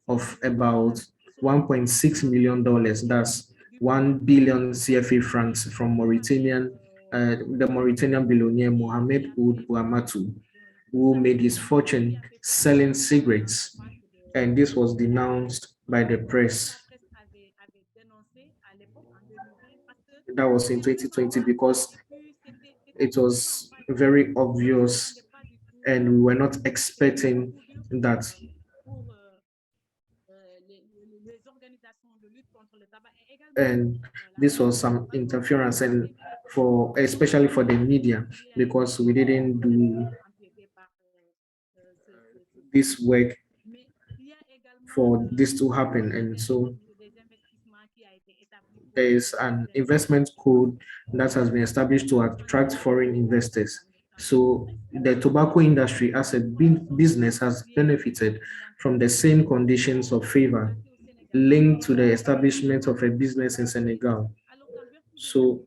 [SPEAKER 6] of about $1.6 million, that's 1 billion CFA francs from the Mauritanian billionaire Mohamed Ould Bouamatu, who made his fortune selling cigarettes. And this was denounced by the press. That was in 2020 because it was very obvious and we were not expecting that and this was some interference, and especially for the media, because we didn't do this work for this to happen. And so there is an investment code that has been established to attract foreign investors. So the tobacco industry as a business has benefited from the same conditions of favor linked to the establishment of a business in Senegal. So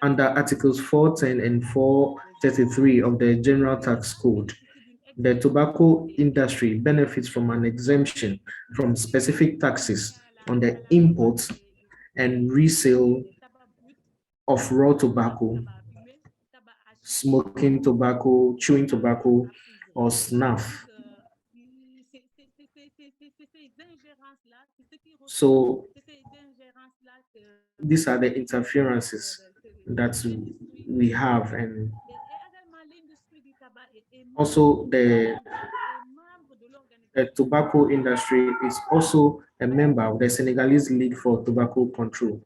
[SPEAKER 6] under Articles 410 and 433 of the General Tax Code, the tobacco industry benefits from an exemption from specific taxes on the import and resale of raw tobacco, smoking tobacco, chewing tobacco, or snuff. So these are the interferences that we have, and also the tobacco industry is also a member of the Senegalese League for Tobacco Control.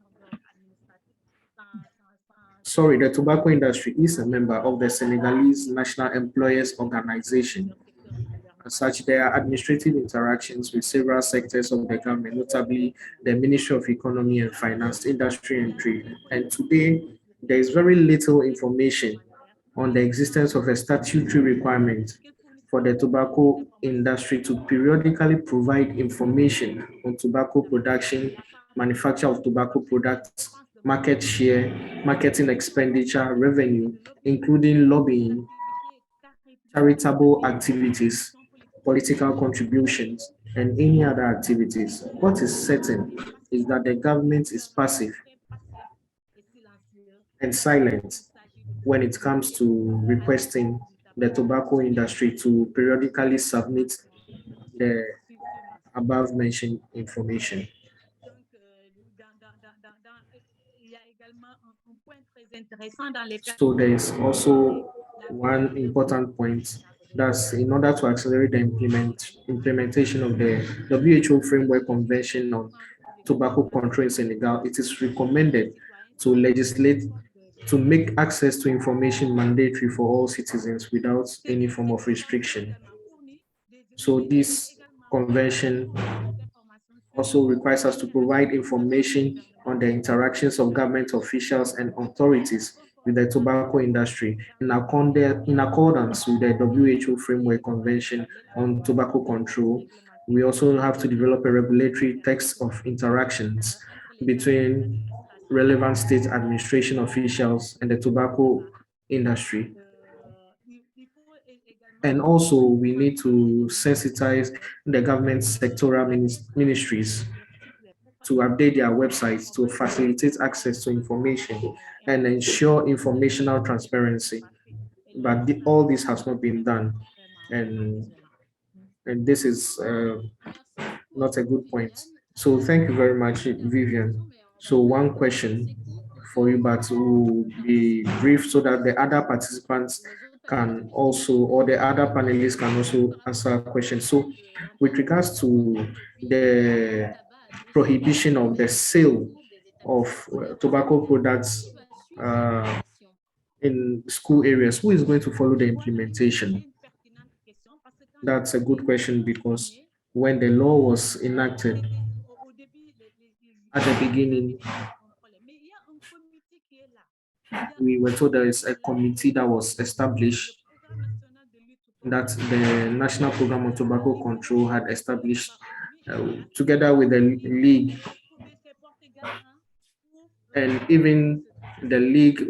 [SPEAKER 6] Sorry, the tobacco industry is a member of the Senegalese National Employers Organization. As such, there are administrative interactions with several sectors of the government, notably the Ministry of Economy and Finance, Industry and Trade. And today, there is very little information on the existence of a statutory requirement for the tobacco industry to periodically provide information on tobacco production, manufacture of tobacco products, market share, marketing expenditure, revenue, including lobbying, charitable activities, political contributions, and any other activities. What is certain is that the government is passive and silent when it comes to requesting the tobacco industry to periodically submit the above mentioned information. So there is also one important point, that's in order to accelerate the implementation of the WHO Framework Convention on Tobacco Control in Senegal, it is recommended to legislate to make access to information mandatory for all citizens without any form of restriction. So this convention also requires us to provide information on the interactions of government officials and authorities with the tobacco industry in accordance with the WHO Framework Convention on Tobacco Control. We also have to develop a regulatory text of interactions between relevant state administration officials and the tobacco industry. And also, we need to sensitize the government sectoral ministries to update their websites to facilitate access to information and ensure informational transparency. But all this has not been done. And this is not a good point. So thank you very much, Vivian. So one question for you, but will be brief so that the other participants can also, or the other panelists can also answer questions. So with regards to the prohibition of the sale of tobacco products in school areas, who is going to follow the implementation? That's a good question, because when the law was enacted at the beginning, we were told there is a committee that was established, that the National Program on Tobacco Control had established together with the league, and even the league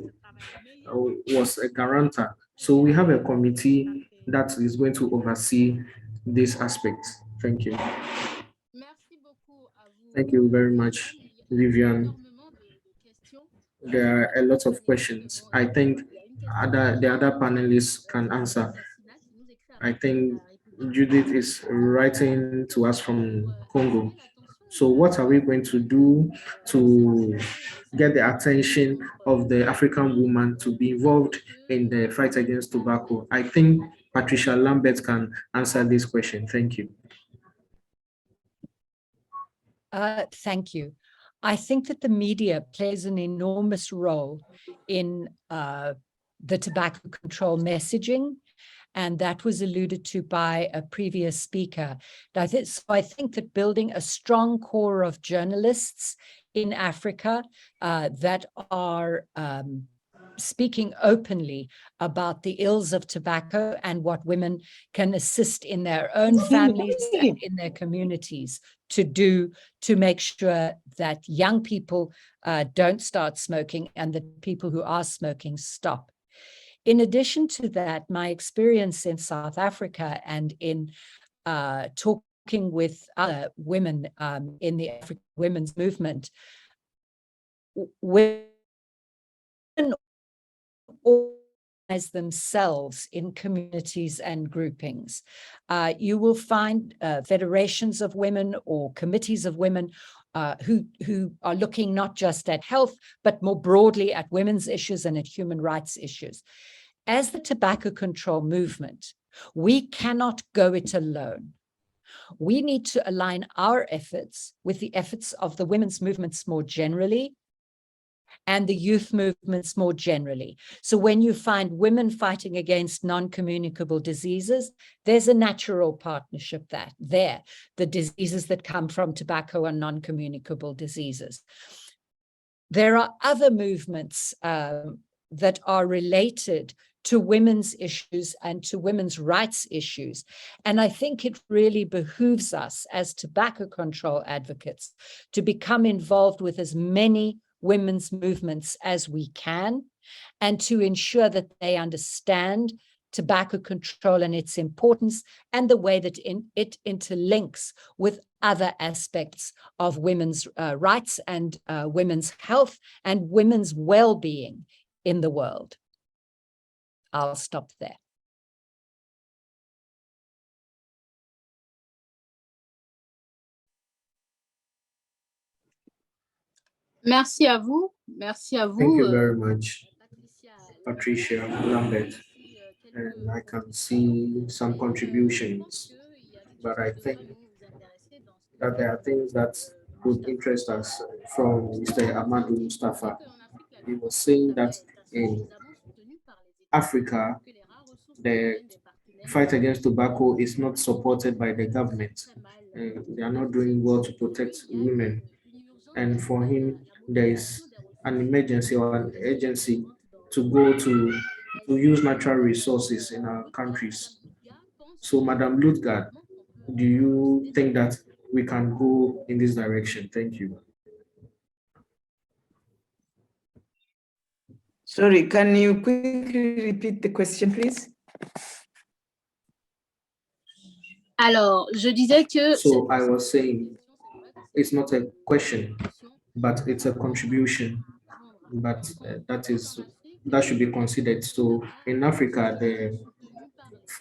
[SPEAKER 6] was a guarantor. So we have a committee that is going to oversee this aspect. Thank you. Thank you very much, Vivian. There are a lot of questions. I think the other panelists can answer. I think Judith is writing to us from Congo. So what are we going to do to get the attention of the African woman to be involved in the fight against tobacco? I think Patricia Lambert can answer this question. Thank you.
[SPEAKER 5] Thank you. I think that the media plays an enormous role in the tobacco control messaging, and that was alluded to by a previous speaker. So I think that building a strong core of journalists in Africa that are speaking openly about the ills of tobacco and what women can assist in their own families and in their communities to do to make sure that young people don't start smoking and that people who are smoking stop. In addition to that, my experience in South Africa and in talking with other women in the African women's movement, women organize themselves in communities and groupings. You will find federations of women or committees of women who are looking not just at health, but more broadly at women's issues and at human rights issues. As the tobacco control movement, we cannot go it alone. We need to align our efforts with the efforts of the women's movements more generally and the youth movements more generally. So when you find women fighting against non-communicable diseases, there's a natural partnership there, the diseases that come from tobacco and non-communicable diseases. There are other movements that are related to women's issues and to women's rights issues. And I think it really behooves us as tobacco control advocates to become involved with as many women's movements as we can, and to ensure that they understand tobacco control and its importance and the way that it interlinks with other aspects of women's rights and women's health and women's well-being in the world. I'll stop there.
[SPEAKER 4] Merci à vous. Merci à vous.
[SPEAKER 6] Thank you very much, Patricia Lambert. And I can see some contributions, but I think that there are things that would interest us from Mr. Amadou Mustafa. He was saying that in Africa, the fight against tobacco is not supported by the government. They are not doing well to protect women. And for him, there is an emergency or an urgency to go to use natural resources in our countries. So, Madam Lutgard, do you think that we can go in this direction? Thank you.
[SPEAKER 7] Sorry, can you quickly repeat the question, please?
[SPEAKER 4] Alors, je disais que...
[SPEAKER 6] So I was saying, it's not a question, but it's a contribution. But that should be considered. So in Africa, the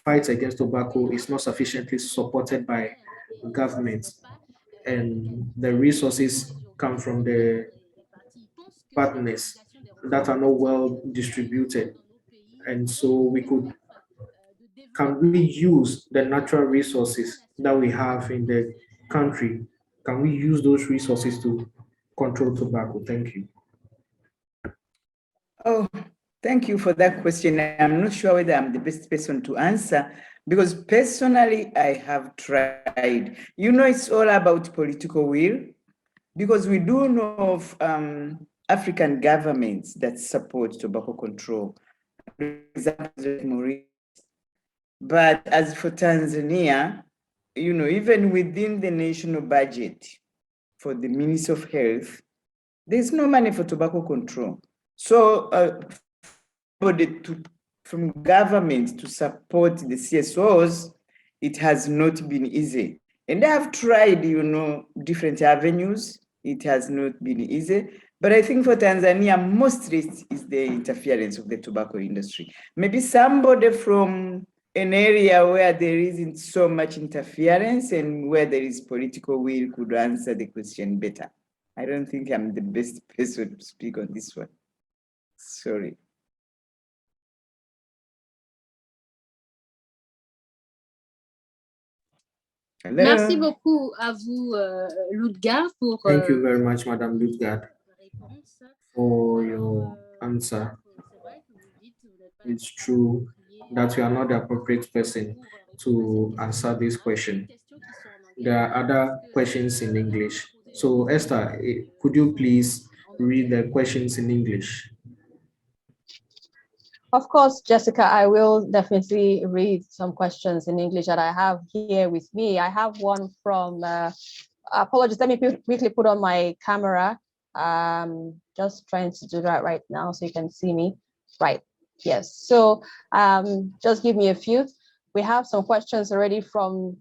[SPEAKER 6] fight against tobacco is not sufficiently supported by government, and the resources come from the partners that are not well distributed. And so can we use the natural resources that we have in the country? Can we use those resources to control tobacco? Thank you.
[SPEAKER 7] Oh, thank you for that question. I'm not sure whether I'm the best person to answer, because personally, I have tried. You know, it's all about political will, because we do know of African governments that support tobacco control. For example, but as for Tanzania, you know, even within the national budget for the Ministry of Health, there's no money for tobacco control. So from government to support the CSOs, it has not been easy. And I have tried, you know, different avenues. It has not been easy. But I think for Tanzania, mostly is the interference of the tobacco industry. Maybe somebody from an area where there isn't so much interference and where there is political will could answer the question better. I don't think I'm the best person to speak on this one. Sorry. Hello.
[SPEAKER 4] Merci beaucoup à vous, Ludgar, pour
[SPEAKER 6] Thank you very much, Madame Lutgard, for your answer. It's true that you are not the appropriate person to answer this question. There are other questions in English. So Esther, could you please read the questions in English?
[SPEAKER 2] Of course, Jessica, I will definitely read some questions in English that I have here with me. I have one from, apologies, let me quickly put on my camera. Just trying to do that right now so you can see me. Right, yes. So just give me a few. We have some questions already from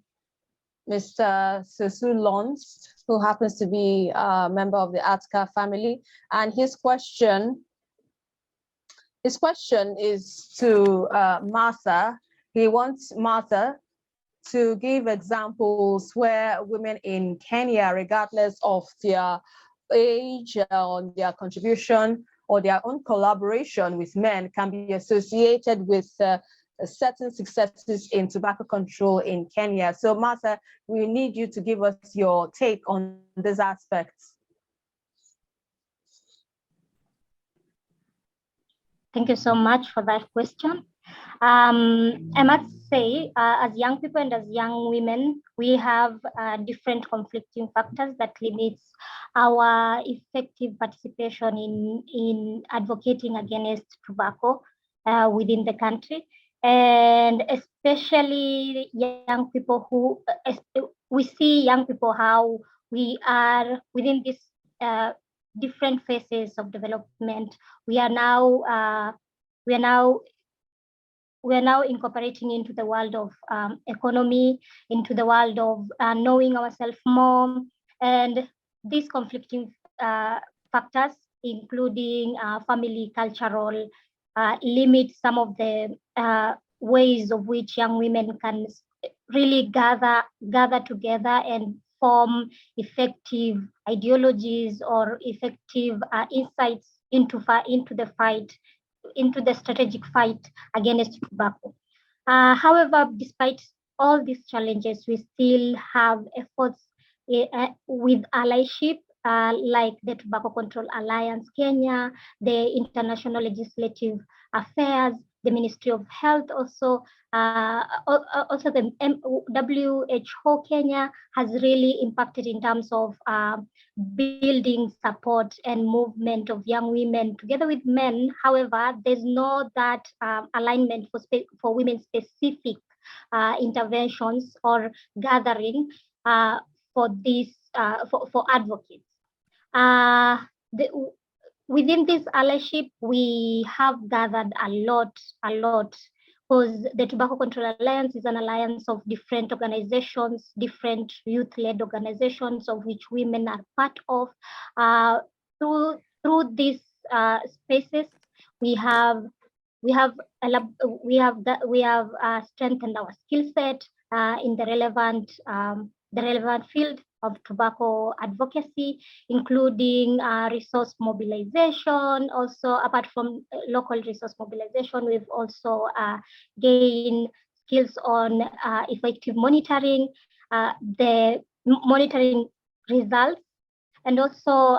[SPEAKER 2] Mr. Sesu Lons, who happens to be a member of the Atka family. And his question is to Martha. He wants Martha to give examples where women in Kenya, regardless of their age or their contribution or their own collaboration with men, can be associated with certain successes in tobacco control in Kenya. So Martha, we need you to give us your take on this aspect.
[SPEAKER 8] Thank you so much for that question. I must say, as young people and as young women, we have different conflicting factors that limits our effective participation in advocating against tobacco within the country. And especially young people who, we see young people how we are within this different phases of development. We are now incorporating into the world of economy, into the world of knowing ourselves more, and these conflicting factors, including family, cultural, limit some of the ways of which young women can really gather together and form effective ideologies or effective insights into the fight, into the strategic fight against tobacco. However, despite all these challenges, we still have efforts with allyship, like the Tobacco Control Alliance Kenya, the International Legislative Affairs, the Ministry of Health, also the WHO Kenya has really impacted in terms of building support and movement of young women together with men. However, there's no that alignment for women specific interventions or gathering for this for advocates. Within this allyship, we have gathered a lot, because the Tobacco Control Alliance is an alliance of different organizations, different youth-led organizations of which women are part of. Through these spaces, we have strengthened our skill set in the relevant field of tobacco advocacy, including resource mobilization. Also, apart from local resource mobilization, we've also gained skills on effective monitoring, the monitoring results, and also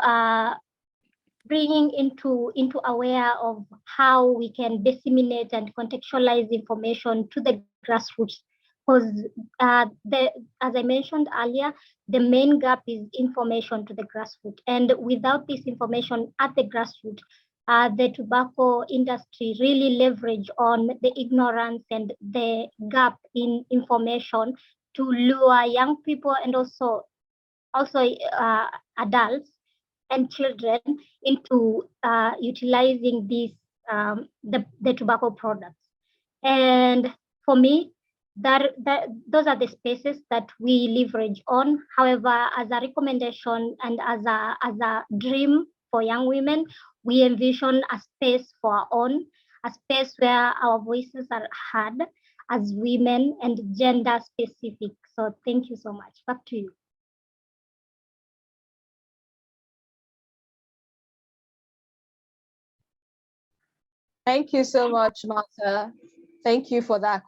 [SPEAKER 8] bringing into aware of how we can disseminate and contextualize information to the grassroots. Because as I mentioned earlier, the main gap is information to the grassroots. And without this information at the grassroots, the tobacco industry really leverage on the ignorance and the gap in information to lure young people and also adults and children into utilizing these the tobacco products. And for me, those are the spaces that we leverage on. However, as a recommendation and as a dream for young women, we envision a space for our own, a space where our voices are heard as women and gender specific. So thank you so much. Back to you.
[SPEAKER 2] Thank you so much, Martha. Thank you for that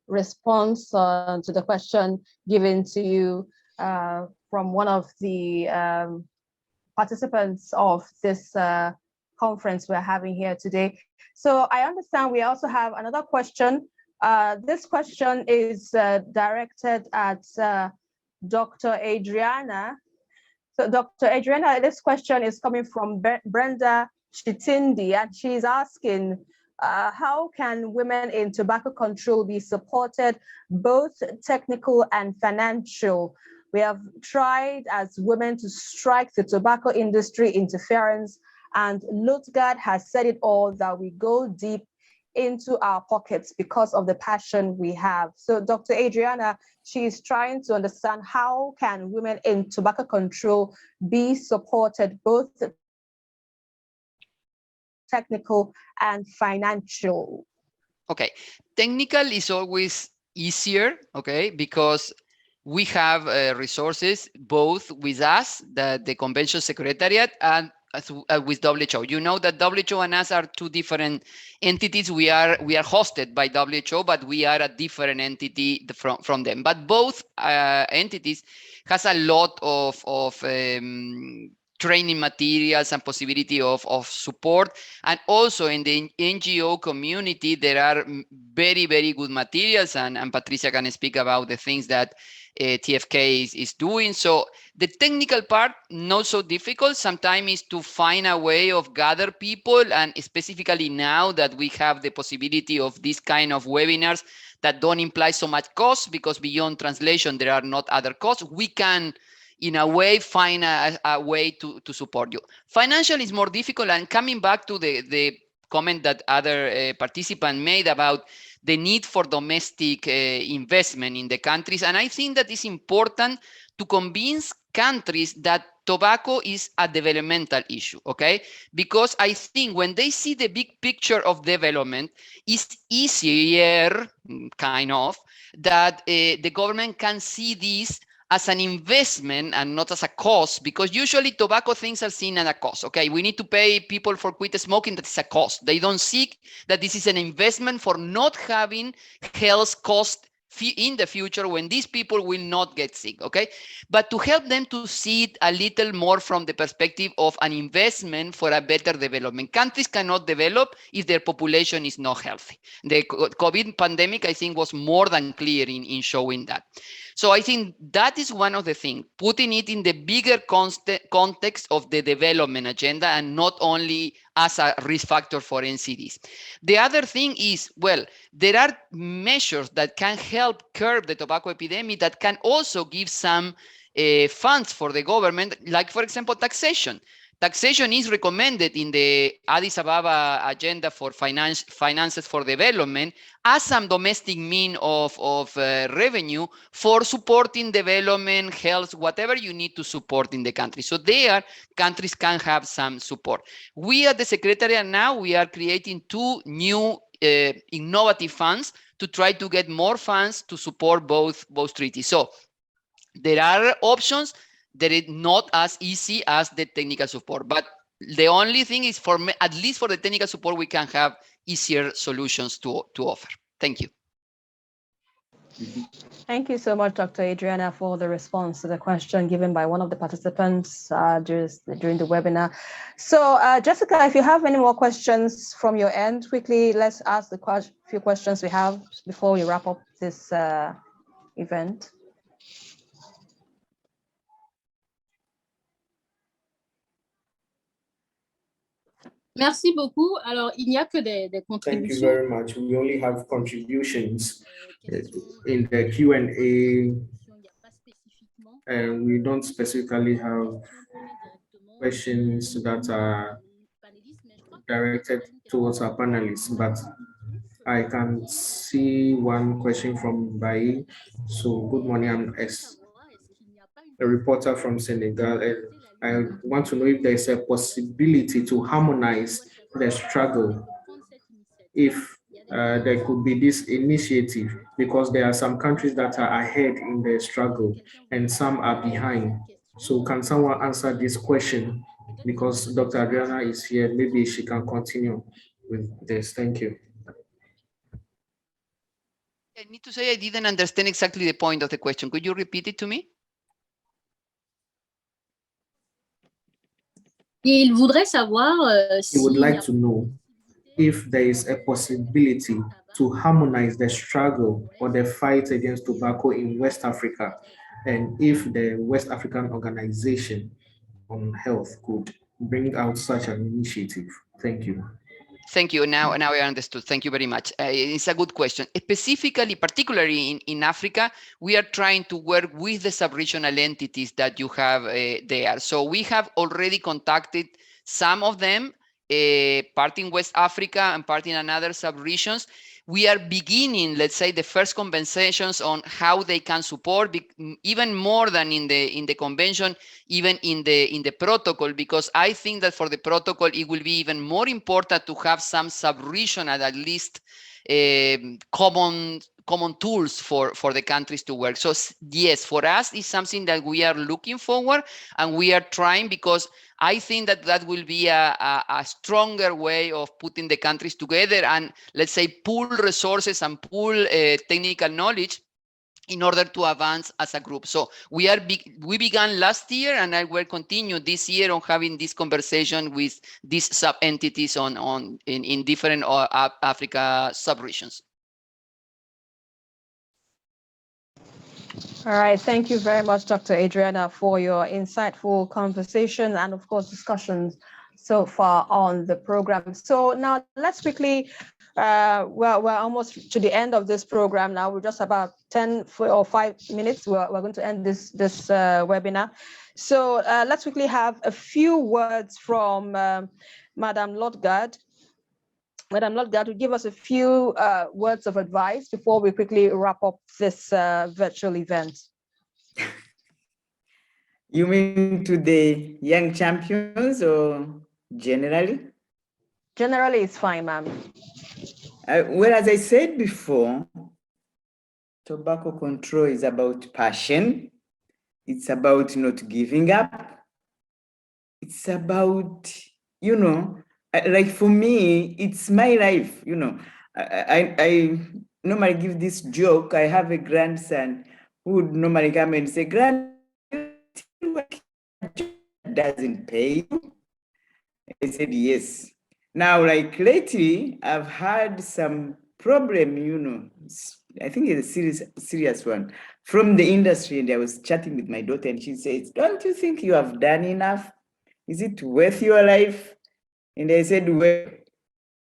[SPEAKER 2] response to the question given to you from one of the participants of this conference we're having here today. So I understand we also have another question. This question is directed at Dr. Adriana. So Dr. Adriana, this question is coming from Brenda Chitindi, and she's asking, how can women in tobacco control be supported, both technical and financial? We have tried as women to strike the tobacco industry interference, and Lutgard has said it all, that we go deep into our pockets because of the passion we have. So Dr. Adriana, she's trying to understand, how can women in tobacco control be supported, both technical and financial?
[SPEAKER 3] Okay, technical is always easier, okay, because we have resources both with us, the Convention Secretariat, and with WHO. You know that WHO and us are two different entities. We are hosted by WHO, but we are a different entity from them. But both entities has a lot of training materials and possibility of support. And also in the NGO community, there are very, very good materials, and Patricia can speak about the things that TFK is doing. So the technical part, not so difficult. Sometimes is to find a way of gather people, and specifically now that we have the possibility of this kind of webinars that don't imply so much cost, because beyond translation, there are not other costs. We can, in a way, find a way to support you. Financial is more difficult, and coming back to the comment that other participant made about the need for domestic investment in the countries. And I think that it's important to convince countries that tobacco is a developmental issue, okay? Because I think when they see the big picture of development, it's easier, kind of, that the government can see this as an investment and not as a cost, because usually tobacco things are seen as a cost. Okay, we need to pay people for quit smoking, that is a cost. They don't see that this is an investment for not having health cost in the future when these people will not get sick, okay? But to help them to see it a little more from the perspective of an investment for a better development. Countries cannot develop if their population is not healthy. The COVID pandemic, I think, was more than clear in showing that. So I think that is one of the things, putting it in the bigger context of the development agenda and not only as a risk factor for NCDs. The other thing is, well, there are measures that can help curb the tobacco epidemic that can also give some funds for the government, like, for example, taxation. Taxation is recommended in the Addis Ababa agenda for finances for development as some domestic mean of revenue for supporting development, health, whatever you need to support in the country. So there, countries can have some support. We at the Secretariat now, we are creating two new innovative funds to try to get more funds to support both treaties. So there are options that is not as easy as the technical support. But the only thing is, for at least for the technical support, we can have easier solutions to offer. Thank you.
[SPEAKER 2] Thank you so much, Dr. Adriana, for the response to the question given by one of the participants during the webinar. So Jessica, if you have any more questions from your end, quickly, let's ask the few questions we have before we wrap up this event.
[SPEAKER 4] Merci beaucoup. Alors, il n'y a que des contributions.
[SPEAKER 6] Thank you very much. We only have contributions in the Q&A, and we don't specifically have questions that are directed towards our panelists, but I can see one question from Bai. So, good morning, I'm a reporter from Senegal, and I want to know if there's a possibility to harmonize the struggle, if there could be this initiative, because there are some countries that are ahead in the struggle and some are behind. So can someone answer this question? Because Dr. Adriana is here, maybe she can continue with this. Thank you.
[SPEAKER 3] I need to say I didn't understand exactly the point of the question. Could you repeat it to me?
[SPEAKER 4] Il voudrait savoir
[SPEAKER 6] He would like to know if there is a possibility to harmonize the struggle or the fight against tobacco in West Africa, and if the West African Organization on Health could bring out such an initiative. Thank you.
[SPEAKER 3] Thank you. Now I understood. Thank you very much. It's a good question. Specifically, particularly in Africa, we are trying to work with the sub-regional entities that you have there. So we have already contacted some of them, part in West Africa and part in another sub-regions. We are beginning, let's say, the first conversations on how they can support, even more than in the convention, even in the protocol, because I think that for the protocol, it will be even more important to have some sub-regional, at least common tools for the countries to work. So yes, for us, it's something that we are looking forward and we are trying, because I think that will be a stronger way of putting the countries together and, let's say, pool resources and pool technical knowledge in order to advance as a group. So we began last year, and I will continue this year on having this conversation with these sub-entities in different Africa sub-regions.
[SPEAKER 2] All right, thank you very much, Dr. Adriana, for your insightful conversation and, of course, discussions so far on the program. So now let's quickly, we're almost to the end of this program now. We're just about 10 or 5 minutes. We're going to end this webinar. So let's quickly have a few words from Madam Lodgaard. Madam Lodgaard will give us a few words of advice before we quickly wrap up this virtual event.
[SPEAKER 7] You mean to the young champions or generally?
[SPEAKER 2] Generally, it's fine, ma'am.
[SPEAKER 7] Well, as I said before, tobacco control is about passion. It's about not giving up. It's about, like for me, it's my life, I normally give this joke. I have a grandson who would normally come and say, "Grand, doesn't pay you?" I said, yes. Now, like lately, I've had some problem, I think it's a serious one from the industry. And I was chatting with my daughter and she says, "Don't you think you have done enough? Is it worth your life?" And I said, well,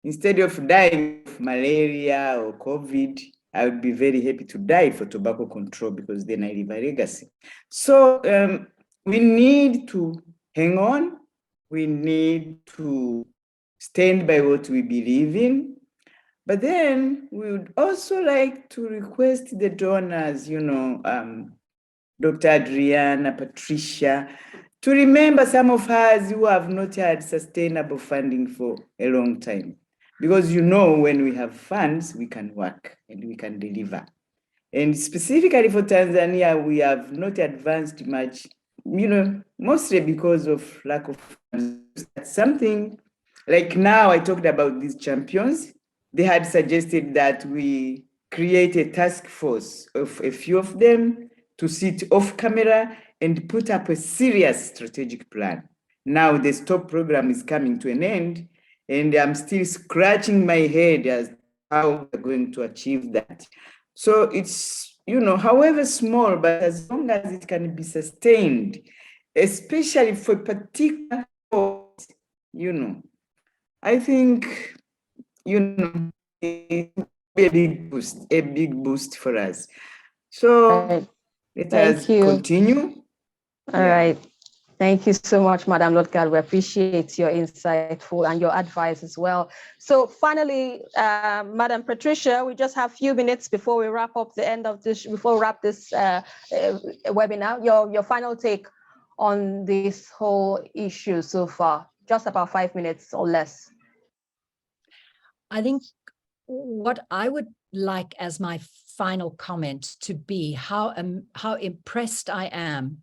[SPEAKER 7] instead of dying of malaria or COVID, I would be very happy to die for tobacco control, because then I leave a legacy. So we need to hang on. We need to stand by what we believe in. But then we would also like to request the donors, Dr. Adriana, Patricia, to remember some of us who have not had sustainable funding for a long time. Because when we have funds, we can work and we can deliver. And specifically for Tanzania, we have not advanced much, mostly because of lack of funds. Something like now I talked about these champions. They had suggested that we create a task force of a few of them to sit off camera and put up a serious strategic plan. Now the STOP program is coming to an end, and I'm still scratching my head as how we're going to achieve that. So it's, however small, but as long as it can be sustained, especially for particular, I think, it will be a big boost for us. So let us continue.
[SPEAKER 2] All right. Thank you so much, Madam Lodgaard. We appreciate your insightful and your advice as well. So finally, Madam Patricia, we just have a few minutes before we wrap up the end of this, before we wrap this webinar. Your final take on this whole issue so far, just about 5 minutes or less.
[SPEAKER 5] I think what I would like as my final comment to be how impressed I am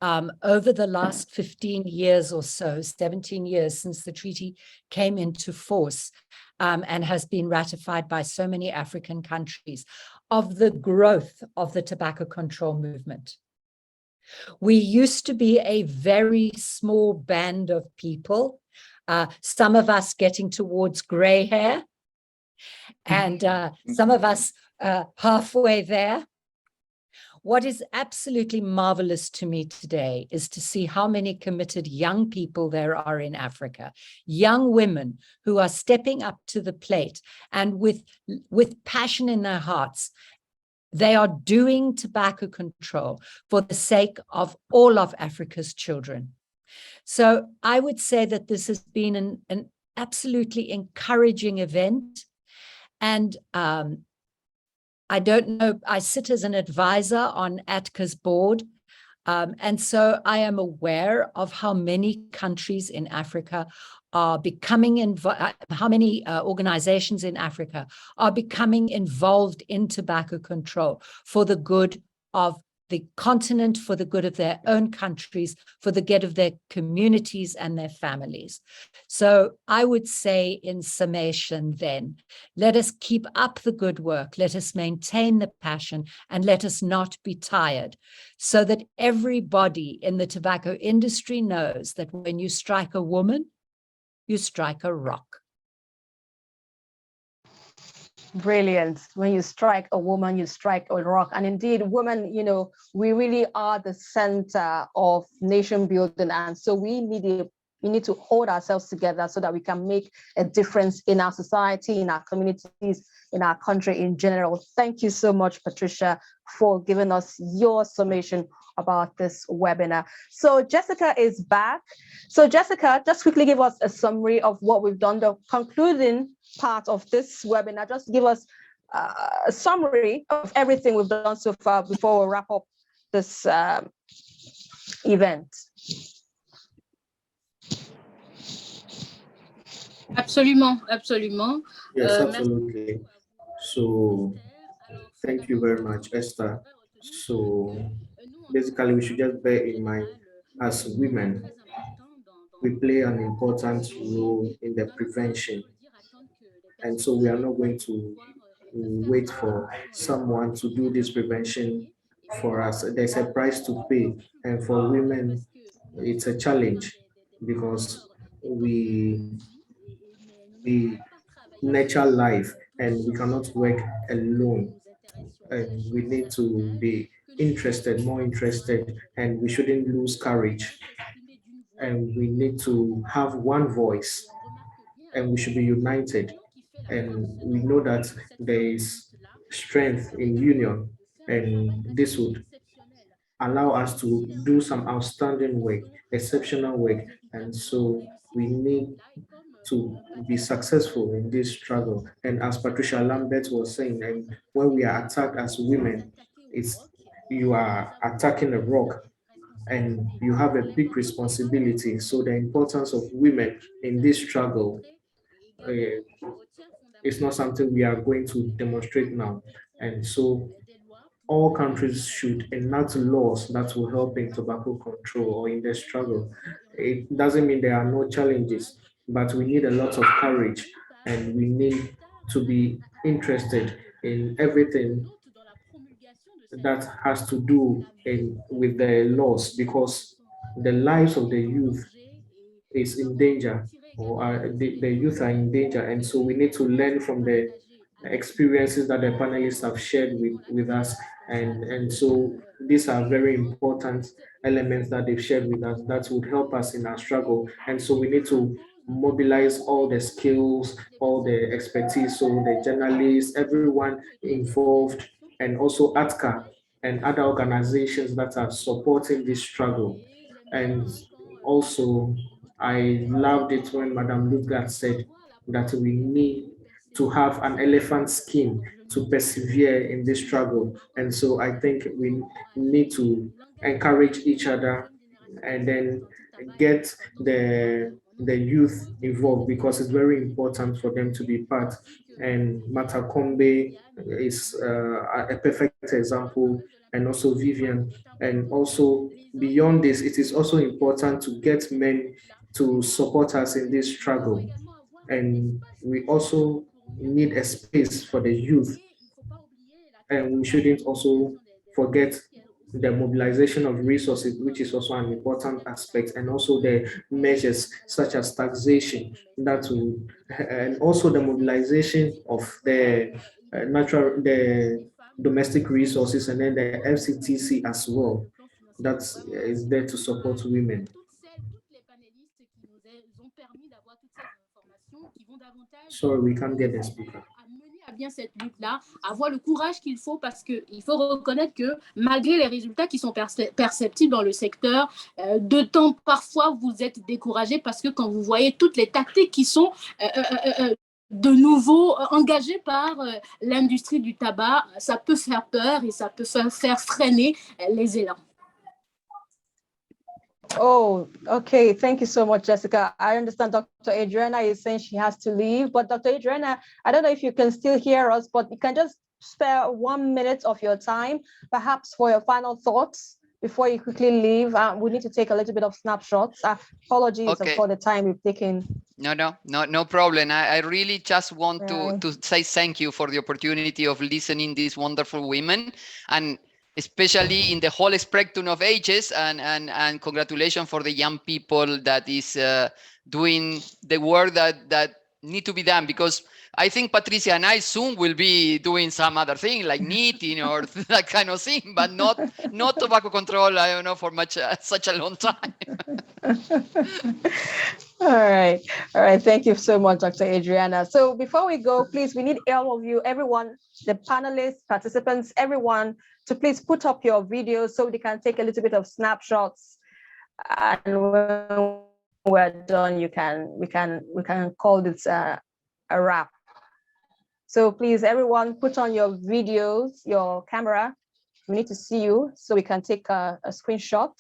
[SPEAKER 5] over the last 15 years or so, 17 years since the treaty came into force and has been ratified by so many African countries, of the growth of the tobacco control movement. We used to be a very small band of people, some of us getting towards gray hair, and some of us halfway there. What is absolutely marvelous to me today is to see how many committed young people there are in Africa, young women who are stepping up to the plate and with passion in their hearts, they are doing tobacco control for the sake of all of Africa's children. So I would say that this has been an absolutely encouraging event. And I don't know, I sit as an advisor on ATCA's board. And so I am aware of how many countries in Africa are becoming involved, how many organizations in Africa are becoming involved in tobacco control for the good of the continent, for the good of their own countries, for the good of their communities and their families. So I would say in summation then, let us keep up the good work, let us maintain the passion, and let us not be tired, so that everybody in the tobacco industry knows that when you strike a woman, you strike a rock.
[SPEAKER 11] Brilliant. When you strike a woman, you strike a rock. And indeed, women, you know, we really are the center of nation building. And so we need to hold ourselves together so that we can make a difference in our society, in our communities, in our country in general. Thank you so much, Patricia, for giving us your summation about this webinar. So Jessica is back. So Jessica, just quickly give us a summary of what we've done, the concluding part of this webinar. Just give us a summary of everything we've done so far before we wrap up this event.
[SPEAKER 4] Absolument, absolument.
[SPEAKER 6] Yes, absolutely. So thank you very much, Esther. So basically, we should just bear in mind, as women, we play an important role in the prevention. And so we are not going to wait for someone to do this prevention for us. There's a price to pay. And for women, it's a challenge because we nurture life and we cannot work alone. And we need to be interested, more interested, and we shouldn't lose courage. And we need to have one voice and we should be united. And we know that there is strength in union, and this would allow us to do some outstanding work, exceptional work. And so we need to be successful in this struggle. And as Patricia Lambert was saying, and when we are attacked as women, you are attacking a rock and you have a big responsibility. So the importance of women in this struggle is not something we are going to demonstrate now. And so all countries should enact laws that will help in tobacco control or in the struggle. It doesn't mean there are no challenges, but we need a lot of courage and we need to be interested in everything that has to do with the laws, because the lives of the youth is in danger, or the youth are in danger. And so we need to learn from the experiences that the panelists have shared with us. And so these are very important elements that they've shared with us that would help us in our struggle. And so we need to mobilize all the skills, all the expertise, so the journalists, everyone involved, and also ATCA and other organizations that are supporting this struggle. And also, I loved it when Madame Lutgard said that we need to have an elephant skin to persevere in this struggle. And so I think we need to encourage each other and then get the youth involved, because it's very important for them to be part. And Matakombe is a perfect example, and also Vivian. And also beyond this, it is also important to get men to support us in this struggle. And we also need a space for the youth And we shouldn't also forget the mobilization of resources, which is also an important aspect, and also the measures such as taxation and also the mobilization of the the domestic resources, and then the FCTC as well, that is there to support women. Sorry, we can't get the speaker.
[SPEAKER 4] Bien cette lutte-là, avoir le courage qu'il faut, parce qu'il faut reconnaître que malgré les résultats qui sont perceptibles dans le secteur, de temps parfois vous êtes découragé parce que quand vous voyez toutes les tactiques qui sont de nouveau engagées par l'industrie du tabac, ça peut faire peur et ça peut faire freiner les élans.
[SPEAKER 11] Oh, okay. Thank you so much, Jessica. I understand Dr. Adriana is saying she has to leave, but Dr. Adriana, I don't know if you can still hear us, but you can just spare 1 minute of your time, perhaps for your final thoughts before you quickly leave. We need to take a little bit of snapshots. Apologies for the time we've taken.
[SPEAKER 3] No problem. I really just want to say thank you for the opportunity of listening to these wonderful women, and especially in the whole spectrum of ages, and congratulations for the young people that is doing the work that need to be done, because I think Patricia and I soon will be doing some other thing like knitting or that kind of thing, but not tobacco control, I don't know, for such a long time.
[SPEAKER 11] All right. Thank you so much, Dr. Adriana. So before we go, please, we need all of you, everyone, the panelists, participants, everyone, to please put up your videos so we can take a little bit of snapshots. And when we're done, we can call this a wrap. So please, everyone, put on your videos, your camera. We need to see you so we can take a screenshot.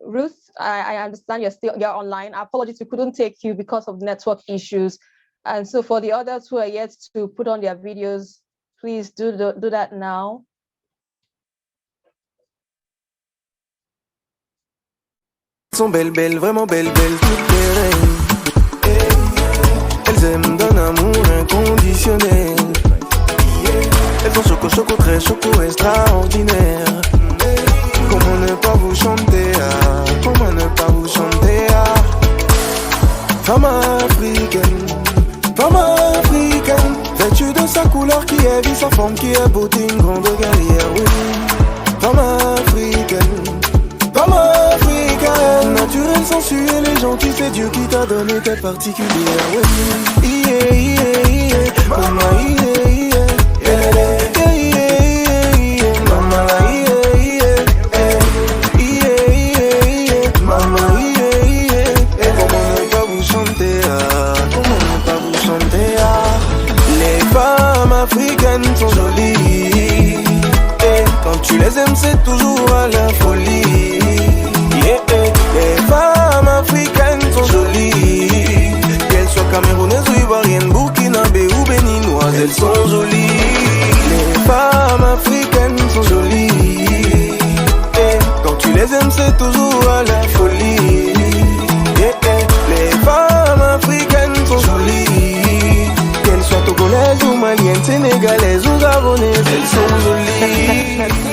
[SPEAKER 11] Ruth, I understand you're online. Apologies, we couldn't take you because of network issues. And so for the others who are yet to put on their videos, please do that now.
[SPEAKER 1] Elles sont belles, vraiment belles, toutes les reines. Elles aiment d'un amour inconditionnel. Elles sont choco, très choco, extraordinaire. Comment ne pas vous chanter, comment ne pas vous chanter, Femme africaine, vêtue de sa couleur qui est vie, sa forme qui est beauté, une grande guerrière, oui. Femme africaine, naturelle, sensuelle et gentille, c'est Dieu qui t'a donné tête particulière, oui. Mama, africaines sont jolies, quand tu les aimes c'est toujours à la folie, Les femmes africaines sont jolies, qu'elles soient camerounaises ou ivoiriennes, burkinabé ou béninoises, elles sont jolies. Les femmes africaines sont jolies, quand tu les aimes c'est toujours à la folie, Les femmes africaines sont jolies, qu'elles soient togolaises ou maliennes, sénégalaises ou gabonaises, elles sont jolies.